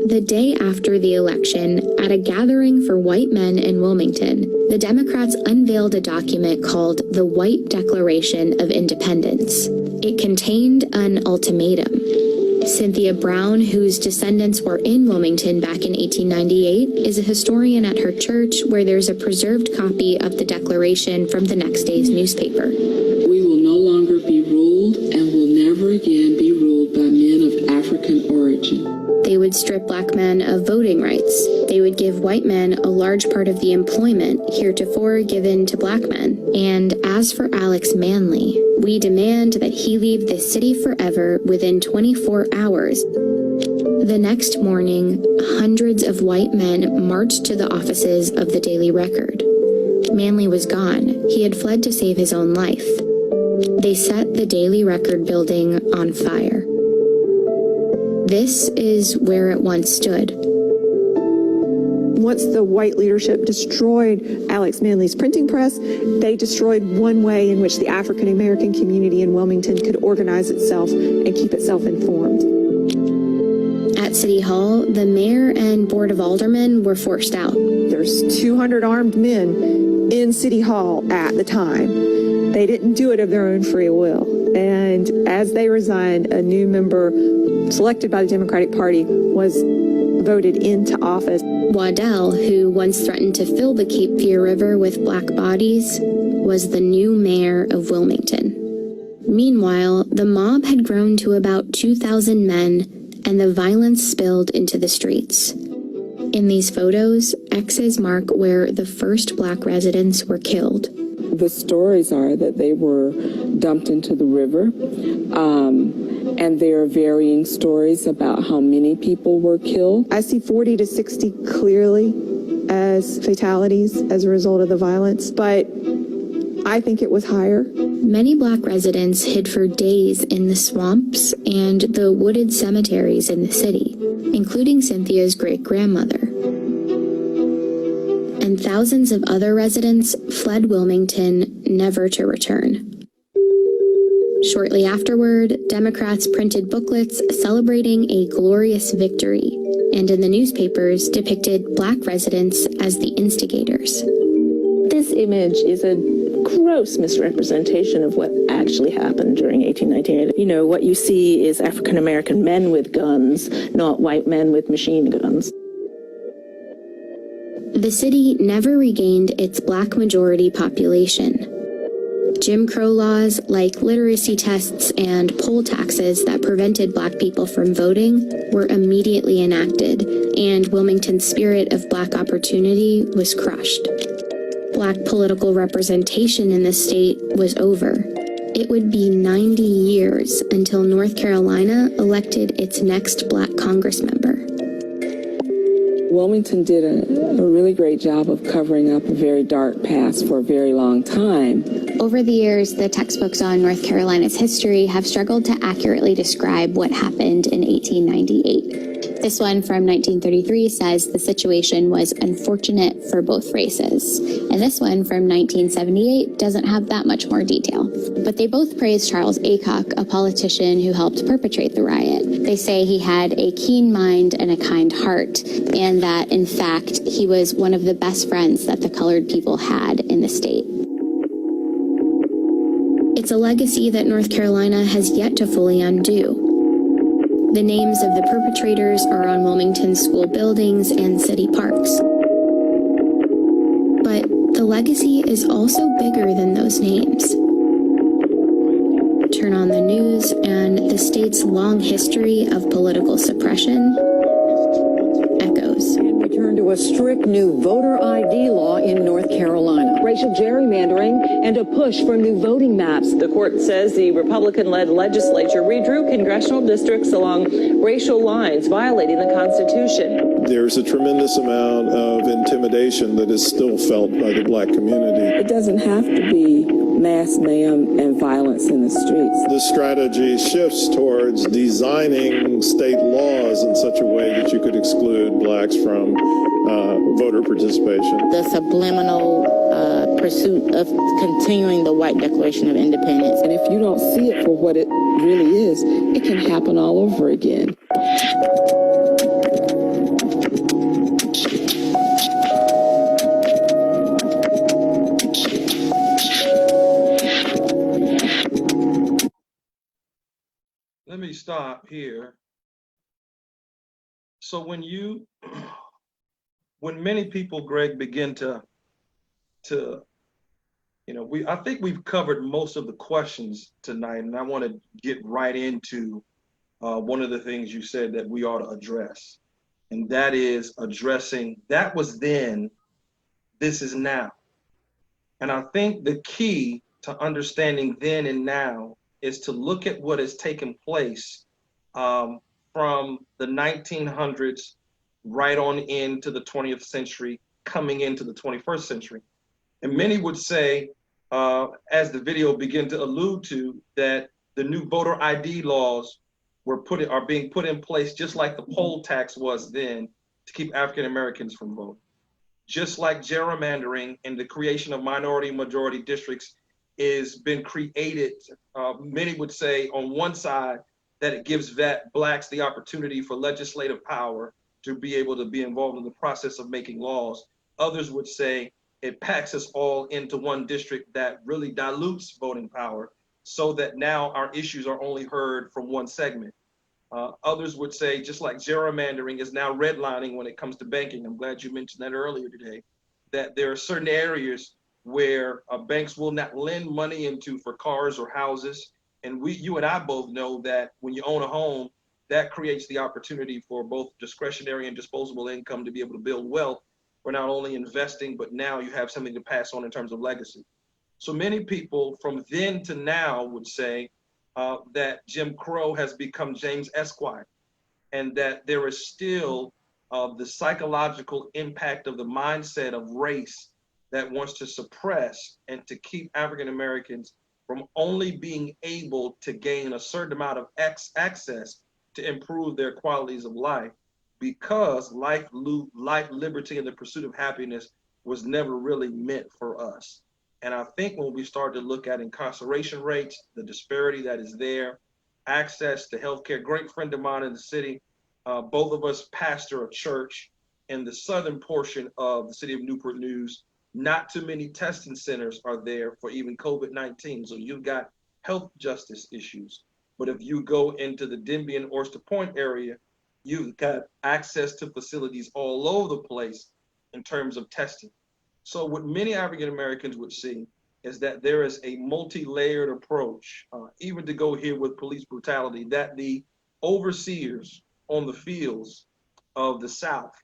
The day after the election, at a gathering for white men in Wilmington, the Democrats unveiled a document called the White Declaration of Independence. It contained an ultimatum. Cynthia Brown, whose descendants were in Wilmington back in 1898, is a historian at her church where there's a preserved copy of the Declaration from the next day's newspaper. "We will no longer be ruled and will never again be ruled by men of African origin." They would strip black men of voting rights. They would give white men a large part of the employment heretofore given to black men. And as for Alex Manley, "We demand that he leave this city forever within 24 hours. The next morning, hundreds of white men marched to the offices of the Daily Record. Manley was gone. He had fled to save his own life. They set the Daily Record building on fire. This is where it once stood. Once the white leadership destroyed Alex Manley's printing press, they destroyed one way in which the African American community in Wilmington could organize itself and keep itself informed. At City Hall, the mayor and Board of Aldermen were forced out. There's 200 armed men in City Hall at the time. They didn't do it of their own free will. And as they resigned, a new member selected by the Democratic Party was voted into office. Waddell, who once threatened to fill the Cape Fear River with black bodies, was the new mayor of Wilmington. Meanwhile, the mob had grown to about 2,000 men, and the violence spilled into the streets. In these photos, X's mark where the first black residents were killed. The stories are that they were dumped into the river, and there are varying stories about how many people were killed. I see 40 to 60 clearly as fatalities as a result of the violence, but I think it was higher. Many black residents hid for days in the swamps and the wooded cemeteries in the city, including Cynthia's great-grandmother. And thousands of other residents fled Wilmington, never to return. Shortly afterward, Democrats printed booklets celebrating a glorious victory, and in the newspapers depicted black residents as the instigators. This image is a gross misrepresentation of what actually happened during 1898. You know, what you see is African American men with guns, not white men with machine guns. The city never regained its black majority population. Jim Crow laws like literacy tests and poll taxes that prevented black people from voting were immediately enacted, and Wilmington's spirit of black opportunity was crushed. Black political representation in the state was over. It would be 90 years until North Carolina elected its next Black Congress member. Wilmington did a really great job of covering up a very dark past for a very long time. Over the years, the textbooks on North Carolina's history have struggled to accurately describe what happened in 1898. This one from 1933 says the situation was unfortunate for both races. And this one from 1978 doesn't have that much more detail. But they both praise Charles Aycock, a politician who helped perpetrate the riot. They say he had a keen mind and a kind heart, and that, in fact, he was one of the best friends that the colored people had in the state. It's a legacy that North Carolina has yet to fully undo. The names of the perpetrators are on Wilmington school buildings and city parks. But the legacy is also bigger than those names. Turn on the news, and the state's long history of political suppression echoes. And we turn to a strict new voter ID law in North Carolina. Racial gerrymandering and a push for new voting maps. The court says the Republican-led legislature redrew congressional districts along racial lines, violating the Constitution. There's a tremendous amount of intimidation that is still felt by the Black community. It doesn't have to be mass mayhem and violence in the streets. The strategy shifts towards designing state laws in such a way that you could exclude Blacks from voter participation. The subliminal pursuit of continuing the white Declaration of Independence. And if you don't see it for what it really is, it can happen all over again. Let me stop here. So when many people, Greg, begin to I think we've covered most of the questions tonight, and I want to get right into one of the things you said that we ought to address, and that is addressing that was then, this is now. And I think the key to understanding then and now is to look at what has taken place from the 1900s right on into the 20th century, coming into the 21st century. And many would say, as the video began to allude to, that the new voter ID laws are being put in place just like the poll tax was then to keep African Americans from voting. Just like gerrymandering and the creation of minority and majority districts is been created, many would say on one side that it gives Blacks the opportunity for legislative power to be able to be involved in the process of making laws. Others would say it packs us all into one district that really dilutes voting power so that now our issues are only heard from one segment. Others would say, just like gerrymandering is now redlining when it comes to banking, I'm glad you mentioned that earlier today, that there are certain areas where banks will not lend money into for cars or houses. And you and I both know that when you own a home, that creates the opportunity for both discretionary and disposable income to be able to build wealth. We're not only investing, but now you have something to pass on in terms of legacy. So many people from then to now would say that Jim Crow has become James Esquire, and that there is still the psychological impact of the mindset of race that wants to suppress and to keep African Americans from only being able to gain a certain amount of access to improve their qualities of life, because life, liberty, and the pursuit of happiness was never really meant for us. And I think when we start to look at incarceration rates, the disparity that is there, access to healthcare, great friend of mine in the city, both of us pastor a church in the southern portion of the city of Newport News. Not too many testing centers are there for even COVID-19. So you've got health justice issues. But if you go into the Denby and Oyster Point area, you've got access to facilities all over the place in terms of testing. So what many African Americans would see is that there is a multi-layered approach, even to go here with police brutality, that the overseers on the fields of the South,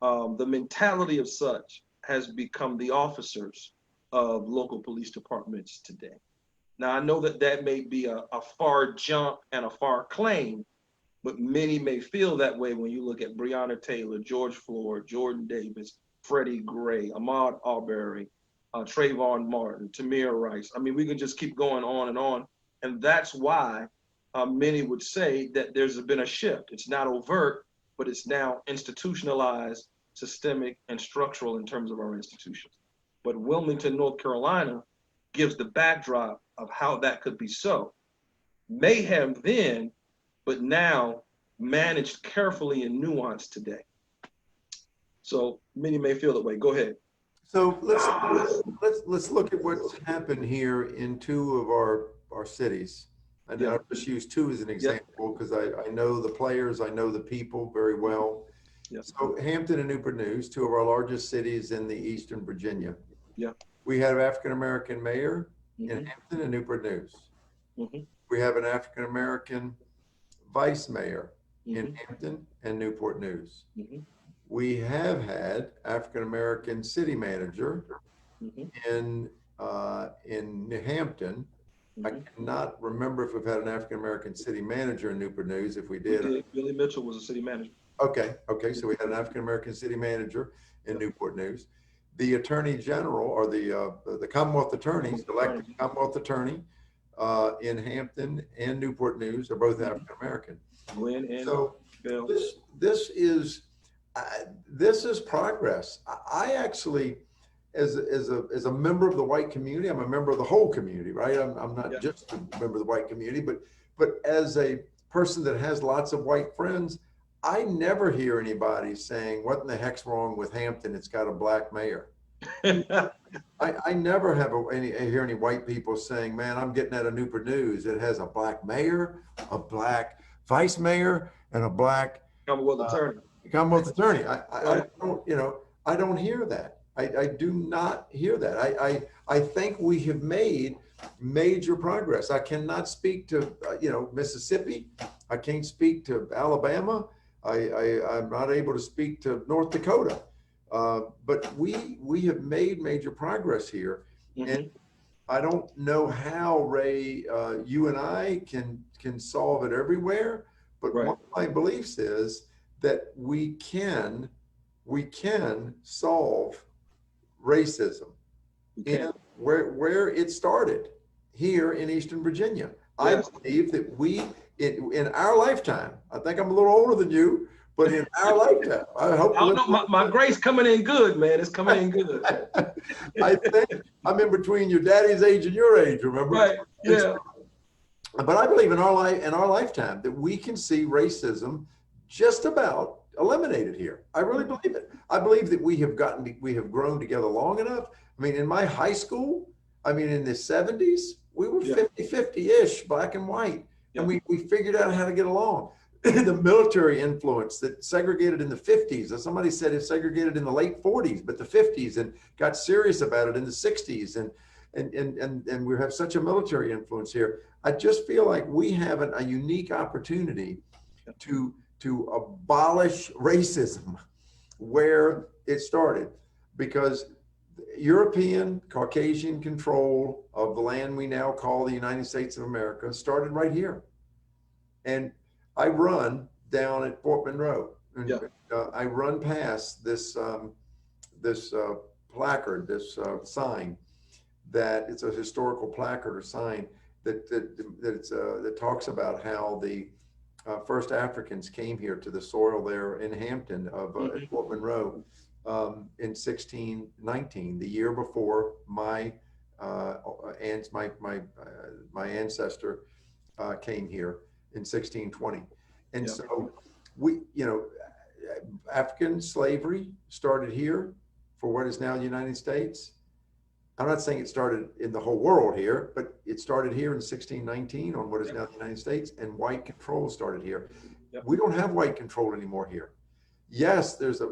the mentality of such has become the officers of local police departments today. Now, I know that that may be a far jump and a far claim, but many may feel that way when you look at Breonna Taylor, George Floyd, Jordan Davis, Freddie Gray, Ahmaud Arbery, Trayvon Martin, Tamir Rice. I mean, we can just keep going on and on. And that's why many would say that there's been a shift. It's not overt, but it's now institutionalized, systemic, and structural in terms of our institutions. But Wilmington, North Carolina gives the backdrop of how that could be so. Mayhem then, but now managed carefully and nuanced today. So many may feel that way. Go ahead. So let's look at what's happened here in two of our cities. And I'll just use two as an example because I know the players, I know the people very well. So Hampton and Newport News, two of our largest cities in the Eastern Virginia. We have an African-American mayor in Hampton and Newport News. We have an African-American vice mayor in Hampton and Newport News. We have had African-American city manager in New Hampton. I cannot remember if we've had an African-American city manager in Newport News. If we did. Billy Mitchell was a city manager. Okay. So we had an African-American city manager in Newport News. The attorney general or the Commonwealth attorneys, elected Commonwealth attorney in Hampton and Newport News are both African-American. So this is progress. I actually, as a member of the white community, I'm a member of the whole community, right? I'm not just a member of the white community, but as a person that has lots of white friends, I never hear anybody saying, what in the heck's wrong with Hampton? It's got a black mayor. I never hear any white people saying, man, I'm getting out of Newport News. It has a black mayor, a black vice mayor, and a black Commonwealth attorney. I don't hear that. I do not hear that. I think we have made major progress. I cannot speak to Mississippi. I can't speak to Alabama. I'm not able to speak to North Dakota. But we have made major progress here. And I don't know how, Ray, you and I can solve it everywhere. But one of my beliefs is that we can solve racism in where it started here in Eastern Virginia. I believe that in our lifetime, I think I'm a little older than you, but in our lifetime, I hope. My grace coming in good, man. It's coming in good. I think I'm in between your daddy's age and your age, remember? Right. Yeah. But I believe in our lifetime that we can see racism just about eliminated here. I really believe it. I believe that we have grown together long enough. I mean, in my high school, in the 70s, we were 50-50-ish, black and white. And we figured out how to get along. The military influence that segregated in the 50s, as somebody said, it segregated in the late 40s, but the 50s, and got serious about it in the 60s. And we have such a military influence here. I just feel like we have a unique opportunity to abolish racism where it started, because European Caucasian control of the land we now call the United States of America started right here. And I run down at Fort Monroe, and I run past this placard, this sign that it's a historical placard or sign that talks about how the first Africans came here to the soil there in Hampton of Fort Monroe in 1619, the year before my ancestor came here in 1620. And so African slavery started here for what is now the United States. I'm not saying it started in the whole world here, but it started here in 1619 on what is now the United States, and white control started here. We don't have white control anymore here. Yes, there's a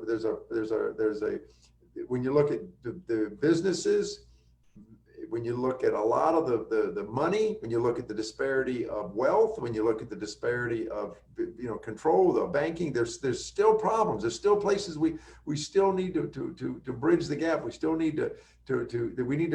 when you look at the businesses, when you look at a lot of the money, when you look at the disparity of wealth, when you look at the disparity of control, the banking, there's still problems. There's still places we still need to bridge the gap. We still need to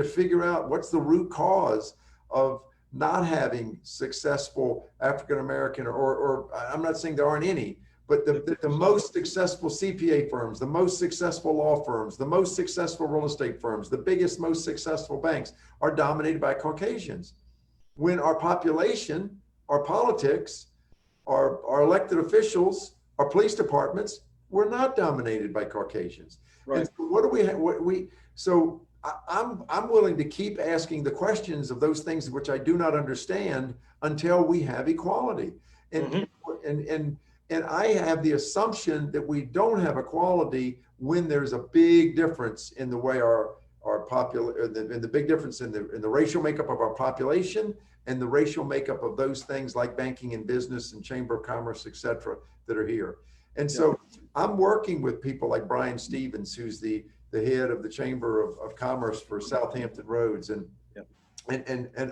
figure out what's the root cause of not having successful African American, or I'm not saying there aren't any, but the most successful CPA firms, the most successful law firms, the most successful real estate firms, the biggest, most successful banks are dominated by Caucasians. When our population, our politics, our elected officials, our police departments, we're not dominated by Caucasians. Right. And so what do we, so I'm willing to keep asking the questions of those things which I do not understand until we have equality. And, and I have the assumption that we don't have equality when there's a big difference in the way our the big difference in the racial makeup of our population and the racial makeup of those things like banking and business and chamber of commerce, et cetera, that are here. And so I'm working with people like Brian Stevens, who's the head of the Chamber of Commerce for Southampton Roads, and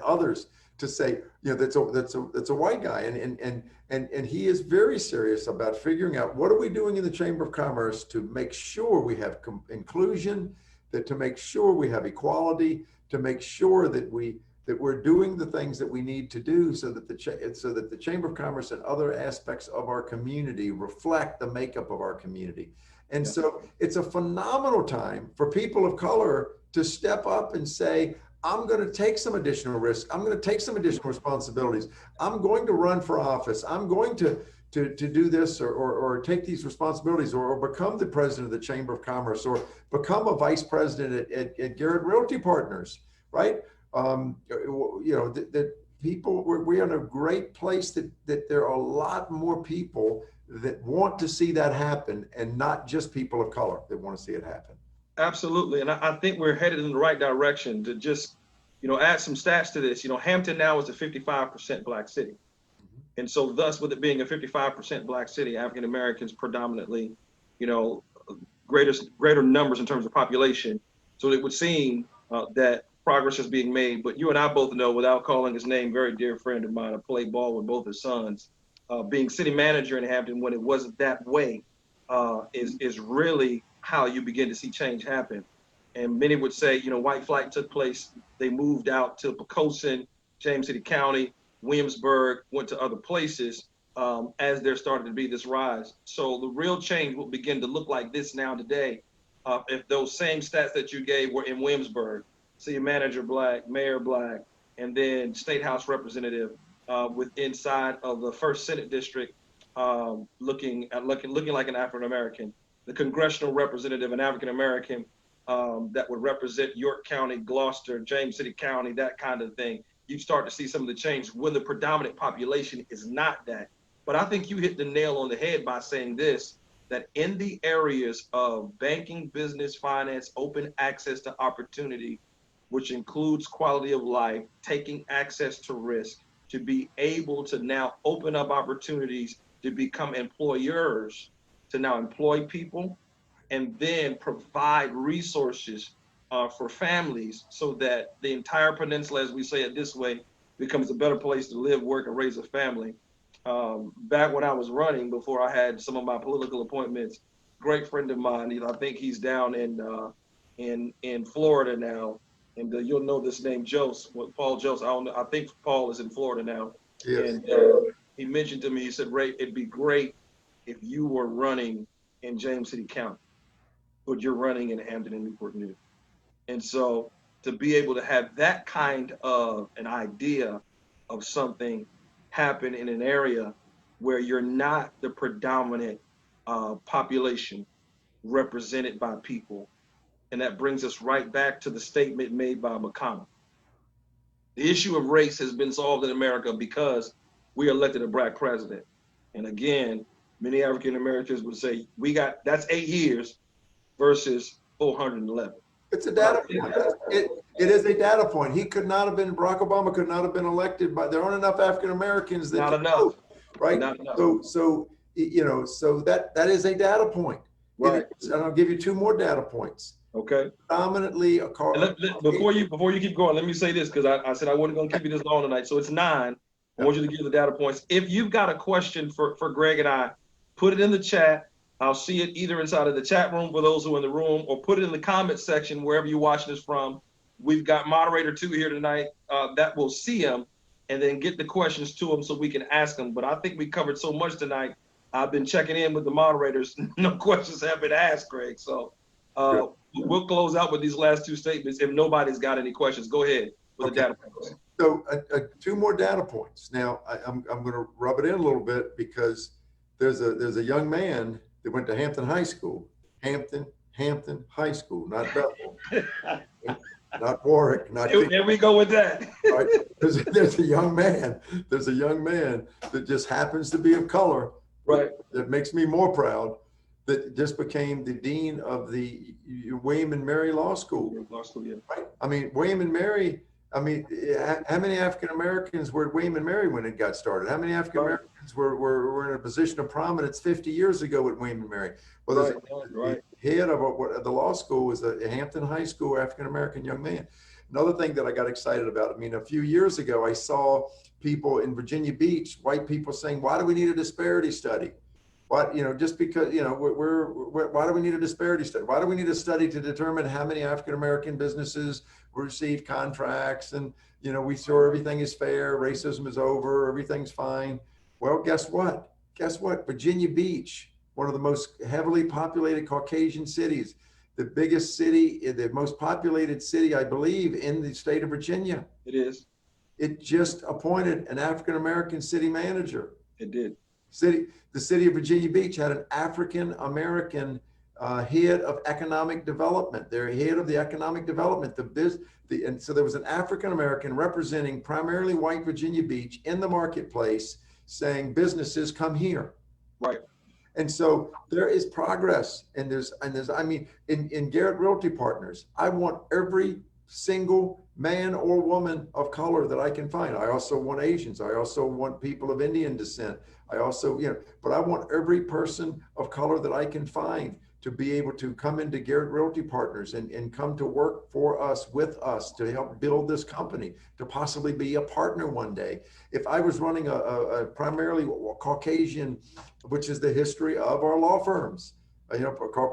others, to say, you know, that's a white guy, and he is very serious about figuring out what are we doing in the Chamber of Commerce to make sure we have inclusion, to make sure we have equality, to make sure that we're doing the things that we need to do so that the Chamber of Commerce and other aspects of our community reflect the makeup of our community. And so it's a phenomenal time for people of color to step up and say, I'm going to take some additional risk. I'm going to take some additional responsibilities. I'm going to run for office. I'm going to do this or take these responsibilities or become the president of the Chamber of Commerce or become a vice president at Garret Realty Partners, right? You know, that people, we're in a great place that there are a lot more people that want to see that happen, and not just people of color that want to see it happen. Absolutely. And I think we're headed in the right direction. To just, you know, add some stats to this. You know, Hampton now is a 55% Black city. And so thus, with it being a 55% Black city, African Americans predominantly, you know, greater numbers in terms of population. So it would seem that progress is being made. But you and I both know, without calling his name, very dear friend of mine, I played ball with both his sons. Being city manager in Hampton when it wasn't that way is really how you begin to see change happen. And many would say, you know, white flight took place. They moved out to Pocosin, James City County, Williamsburg, went to other places as there started to be this rise. So the real change will begin to look like this now today. If those same stats that you gave were in Williamsburg, city manager Black, mayor Black, and then state house representative with inside of the first Senate district looking like an African American, the congressional representative, an African American that would represent York County, Gloucester, James City County, that kind of thing. You start to see some of the change when the predominant population is not that. But I think you hit the nail on the head by saying this, that in the areas of banking, business, finance, open access to opportunity, which includes quality of life, taking access to risk, to be able to now open up opportunities to become employers, to now employ people, and then provide resources for families so that the entire peninsula, as we say it this way, becomes a better place to live, work, and raise a family. Back when I was running, before I had some of my political appointments, great friend of mine, I think he's down in Florida now, and you'll know this name, Paul Joseph. I think Paul is in Florida now. Yes. And he mentioned to me, he said, Ray, it'd be great if you were running in James City County, but you're running in Hampton and Newport News. And so to be able to have that kind of an idea of something happen in an area where you're not the predominant population represented by people. And that brings us right back to the statement made by McConnell. The issue of race has been solved in America because we elected a Black president. And again, many African Americans would say, that's 8 years versus 411. It's a data point. It is a data point. Barack Obama could not have been elected, but there aren't enough African Americans that not enough, vote, right? Not enough. So you know, so that is a data point. Right. And I'll give you 2 more data points. Okay. Predominantly before you keep going, let me say this, because I said I wasn't going to keep you this long tonight. So it's 9. I want you to give the data points. If you've got a question for Greg and I, put it in the chat. I'll see it either inside of the chat room for those who are in the room, or put it in the comment section wherever you're watching this from. We've got moderator 2 here tonight that will see them. and then get the questions to them so we can ask them. But I think we covered so much tonight. I've been checking in with the moderators. No questions have been asked, Greg. So we'll close out with these last two statements. If nobody's got any questions, go ahead with the data points. So two more data points. Now I'm going to rub it in a little bit because there's a young man that went to Hampton High School, Hampton High School, not Bethel, not Warwick, not. There we go with that. Right? There's a young man that just happens to be of color. Right. That makes me more proud. That just became the dean of the William and Mary Law School. Law School, yeah. Right. I mean, William and Mary. I mean, how many African Americans were at William and Mary when it got started? How many African Americans were in a position of prominence 50 years ago at William and Mary? Well, the head of the law school was a Hampton High School African American young man. Another thing that I got excited about, I mean, a few years ago, I saw people in Virginia Beach, white people saying, why do we need a disparity study? What, just because, why do we need a disparity study? Why do we need a study to determine how many African American businesses receive contracts and, we saw everything is fair, racism is over, everything's fine. Well, guess what? Virginia Beach, one of the most heavily populated Caucasian cities, the biggest city, the most populated city, I believe, in the state of Virginia. It is. It just appointed an African American city manager. It did. The city of Virginia Beach had an African American head of economic development. They're head of the economic development. And so there was an African American representing primarily white Virginia Beach in the marketplace, saying businesses come here. Right. And so there is progress, and there's I mean, in Garret Realty Partners, I want every single man or woman of color that I can find. I also want Asians. I also want people of Indian descent. I also, but I want every person of color that I can find to be able to come into Garret Realty Partners and come to work for us, with us, to help build this company, to possibly be a partner one day. If I was running a primarily Caucasian, which is the history of our law firms,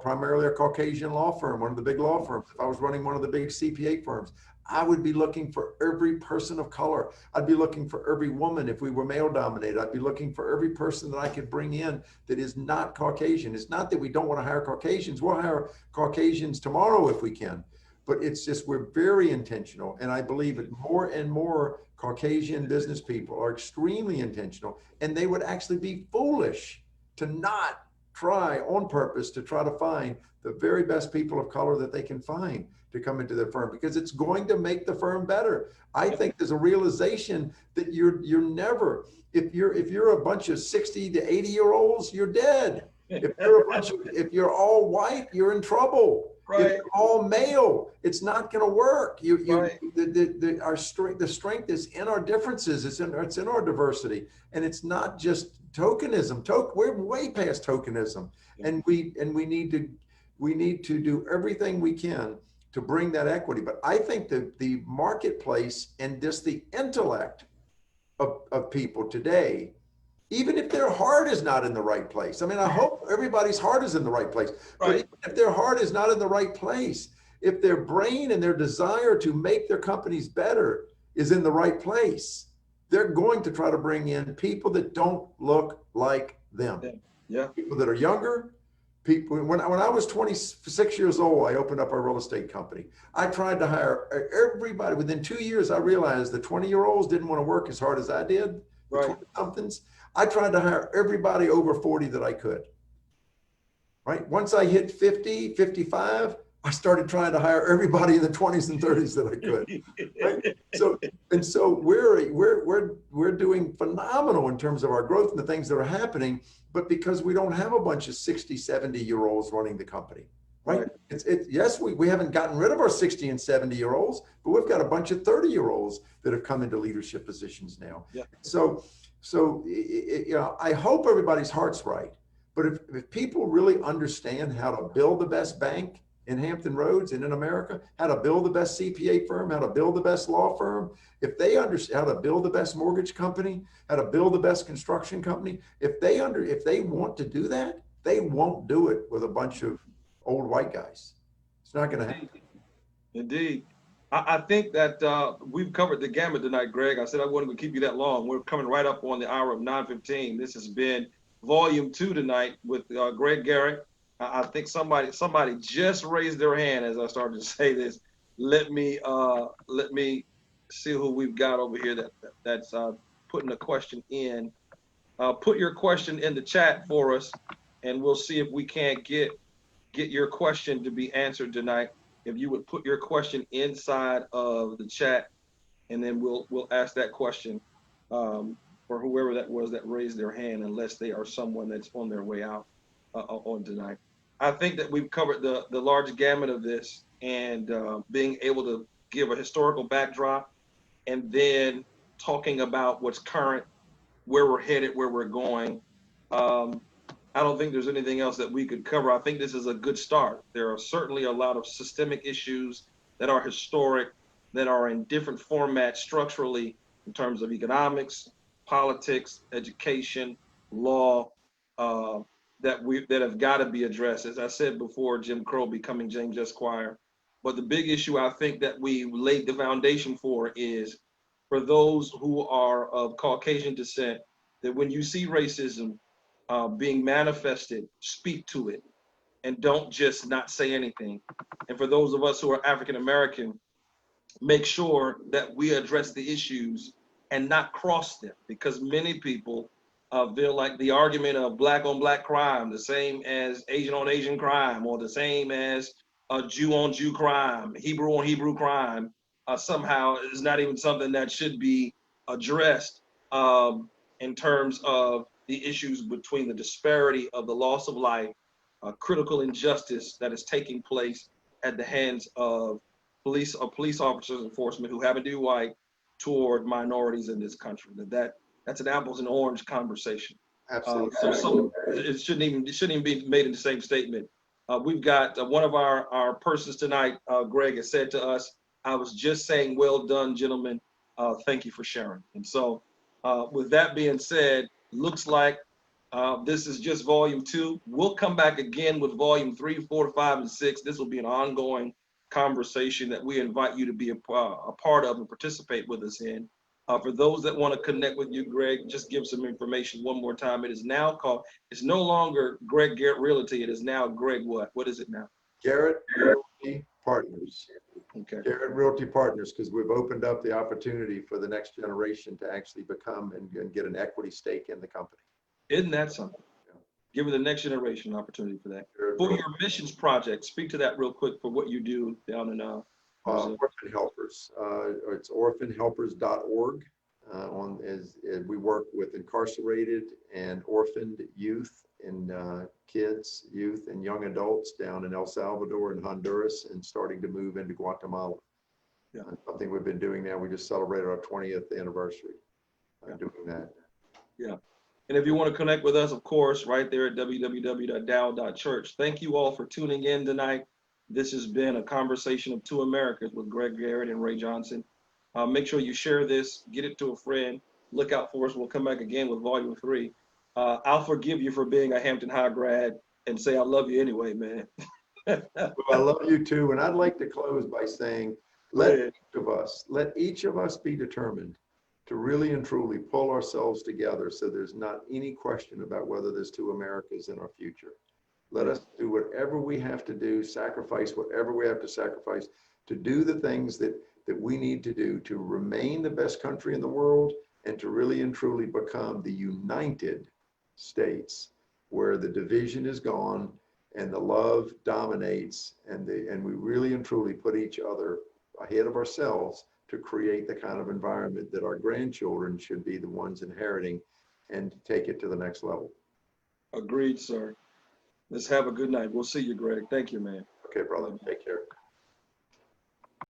primarily a Caucasian law firm, one of the big law firms. If I was running one of the big CPA firms, I would be looking for every person of color. I'd be looking for every woman. If we were male dominated, I'd be looking for every person that I could bring in that is not Caucasian. It's not that we don't want to hire Caucasians. We'll hire Caucasians tomorrow if we can, but it's just, we're very intentional. And I believe that more and more Caucasian business people are extremely intentional, and they would actually be foolish to not try on purpose to try to find the very best people of color that they can find to come into their firm, because it's going to make the firm better. I think there's a realization that you're never, if you're a bunch of 60 to 80-year-olds, you're dead. If you're all white, you're in trouble. Right. If you're all male, it's not going to work. Right. The strength is in our differences. It's in our diversity, and it's not just tokenism. We're way past tokenism, and we need to do everything we can to bring that equity. But I think that the marketplace and just the intellect of people today, even if their heart is not in the right place. I mean, I hope everybody's heart is in the right place. Right. But even if their heart is not in the right place, if their brain and their desire to make their companies better is in the right place, they're going to try to bring in people that don't look like them. Yeah. People that are younger. People. When I was 26 years old, I opened up a real estate company. I tried to hire everybody. Within 2 years, I realized the 20-year-olds didn't want to work as hard as I did. Right. 20-somethings. I tried to hire everybody over 40 that I could. Right. Once I hit 50, 55, I started trying to hire everybody in the 20s and 30s that I could. Right? So we're doing phenomenal in terms of our growth and the things that are happening, but because we don't have a bunch of 60, 70-year-olds running the company. Right. Yes, we haven't gotten rid of our 60 and 70-year-olds, but we've got a bunch of 30-year-olds that have come into leadership positions now. Yeah. So I hope everybody's heart's right. But if people really understand how to build the best bank in Hampton Roads and in America, how to build the best CPA firm, how to build the best law firm, if they understand how to build the best mortgage company, how to build the best construction company, if they want to do that, they won't do it with a bunch of old white guys. It's not going to happen. Indeed. I think that we've covered the gamut tonight, Greg. I said I wouldn't keep you that long. We're coming right up on the hour of 9:15. This has been volume 2 tonight with Greg Garrett. I think somebody just raised their hand as I started to say this. Let me see who we've got over here that's putting a question in. Put your question in the chat for us, and we'll see if we can't get your question to be answered tonight. If you would put your question inside of the chat, and then we'll ask that question for whoever that was that raised their hand, unless they are someone that's on their way out on tonight. I think that we've covered the large gamut of this, and being able to give a historical backdrop, and then talking about what's current, where we're headed, where we're going. I don't think there's anything else that we could cover. I think this is a good start. There are certainly a lot of systemic issues that are historic, that are in different formats structurally in terms of economics, politics, education, law, that have got to be addressed. As I said before, Jim Crow becoming James Esquire. But the big issue I think that we laid the foundation for is for those who are of Caucasian descent, that when you see racism being manifested, speak to it, and don't just not say anything. And for those of us who are African American, make sure that we address the issues and not cross them, because many people feel like the argument of black on black crime, the same as Asian on Asian crime, or the same as Jew on Jew crime, Hebrew on Hebrew crime, somehow is not even something that should be addressed in terms of the issues between the disparity of the loss of life, critical injustice that is taking place at the hands of police officers, enforcement who happen to be white, toward minorities in this country. That's an apples and orange conversation. Absolutely. So it shouldn't even be made in the same statement. We've got one of our persons tonight, Greg, has said to us, "I was just saying, well done, gentlemen. Thank you for sharing." And so with that being said, looks like this is just volume 2. We'll come back again with volume 3, 4, 5, and 6. This will be an ongoing conversation that we invite you to be a part of and participate with us in. For those that want to connect with you, Greg, just give some information one more time. It is now called, it's no longer Greg Garrett Realty. It is now Greg what? What is it now? Garrett Realty Partners. Okay. Garrett Realty Partners, because we've opened up the opportunity for the next generation to actually become and get an equity stake in the company. Isn't that something? Yeah. Give the next generation an opportunity for that. For your missions project, speak to that real quick for what you do down in Orphan Helpers. It's orphanhelpers.org. We work with incarcerated and orphaned youth and kids, youth, and young adults down in El Salvador and Honduras, and starting to move into Guatemala. Yeah. Something we've been doing now. We just celebrated our 20th anniversary doing that. Yeah. And if you want to connect with us, of course, right there at www.dow.church. Thank you all for tuning in tonight. This has been a conversation of two Americas with Greg Garrett and Ray Johnson. Make sure you share this, get it to a friend. Look out for us. We'll come back again with volume 3. I'll forgive you for being a Hampton High grad and say I love you anyway, man. Well, I love you too. And I'd like to close by saying, let each of us be determined to really and truly pull ourselves together so there's not any question about whether there's two Americas in our future. Let us do whatever we have to do, sacrifice whatever we have to sacrifice to do the things that we need to do to remain the best country in the world and to really and truly become the United States, where the division is gone and the love dominates, and we really and truly put each other ahead of ourselves to create the kind of environment that our grandchildren should be the ones inheriting and take it to the next level. Agreed, sir. Let's have a good night. We'll see you, Greg. Thank you, man. Okay, brother. Take care.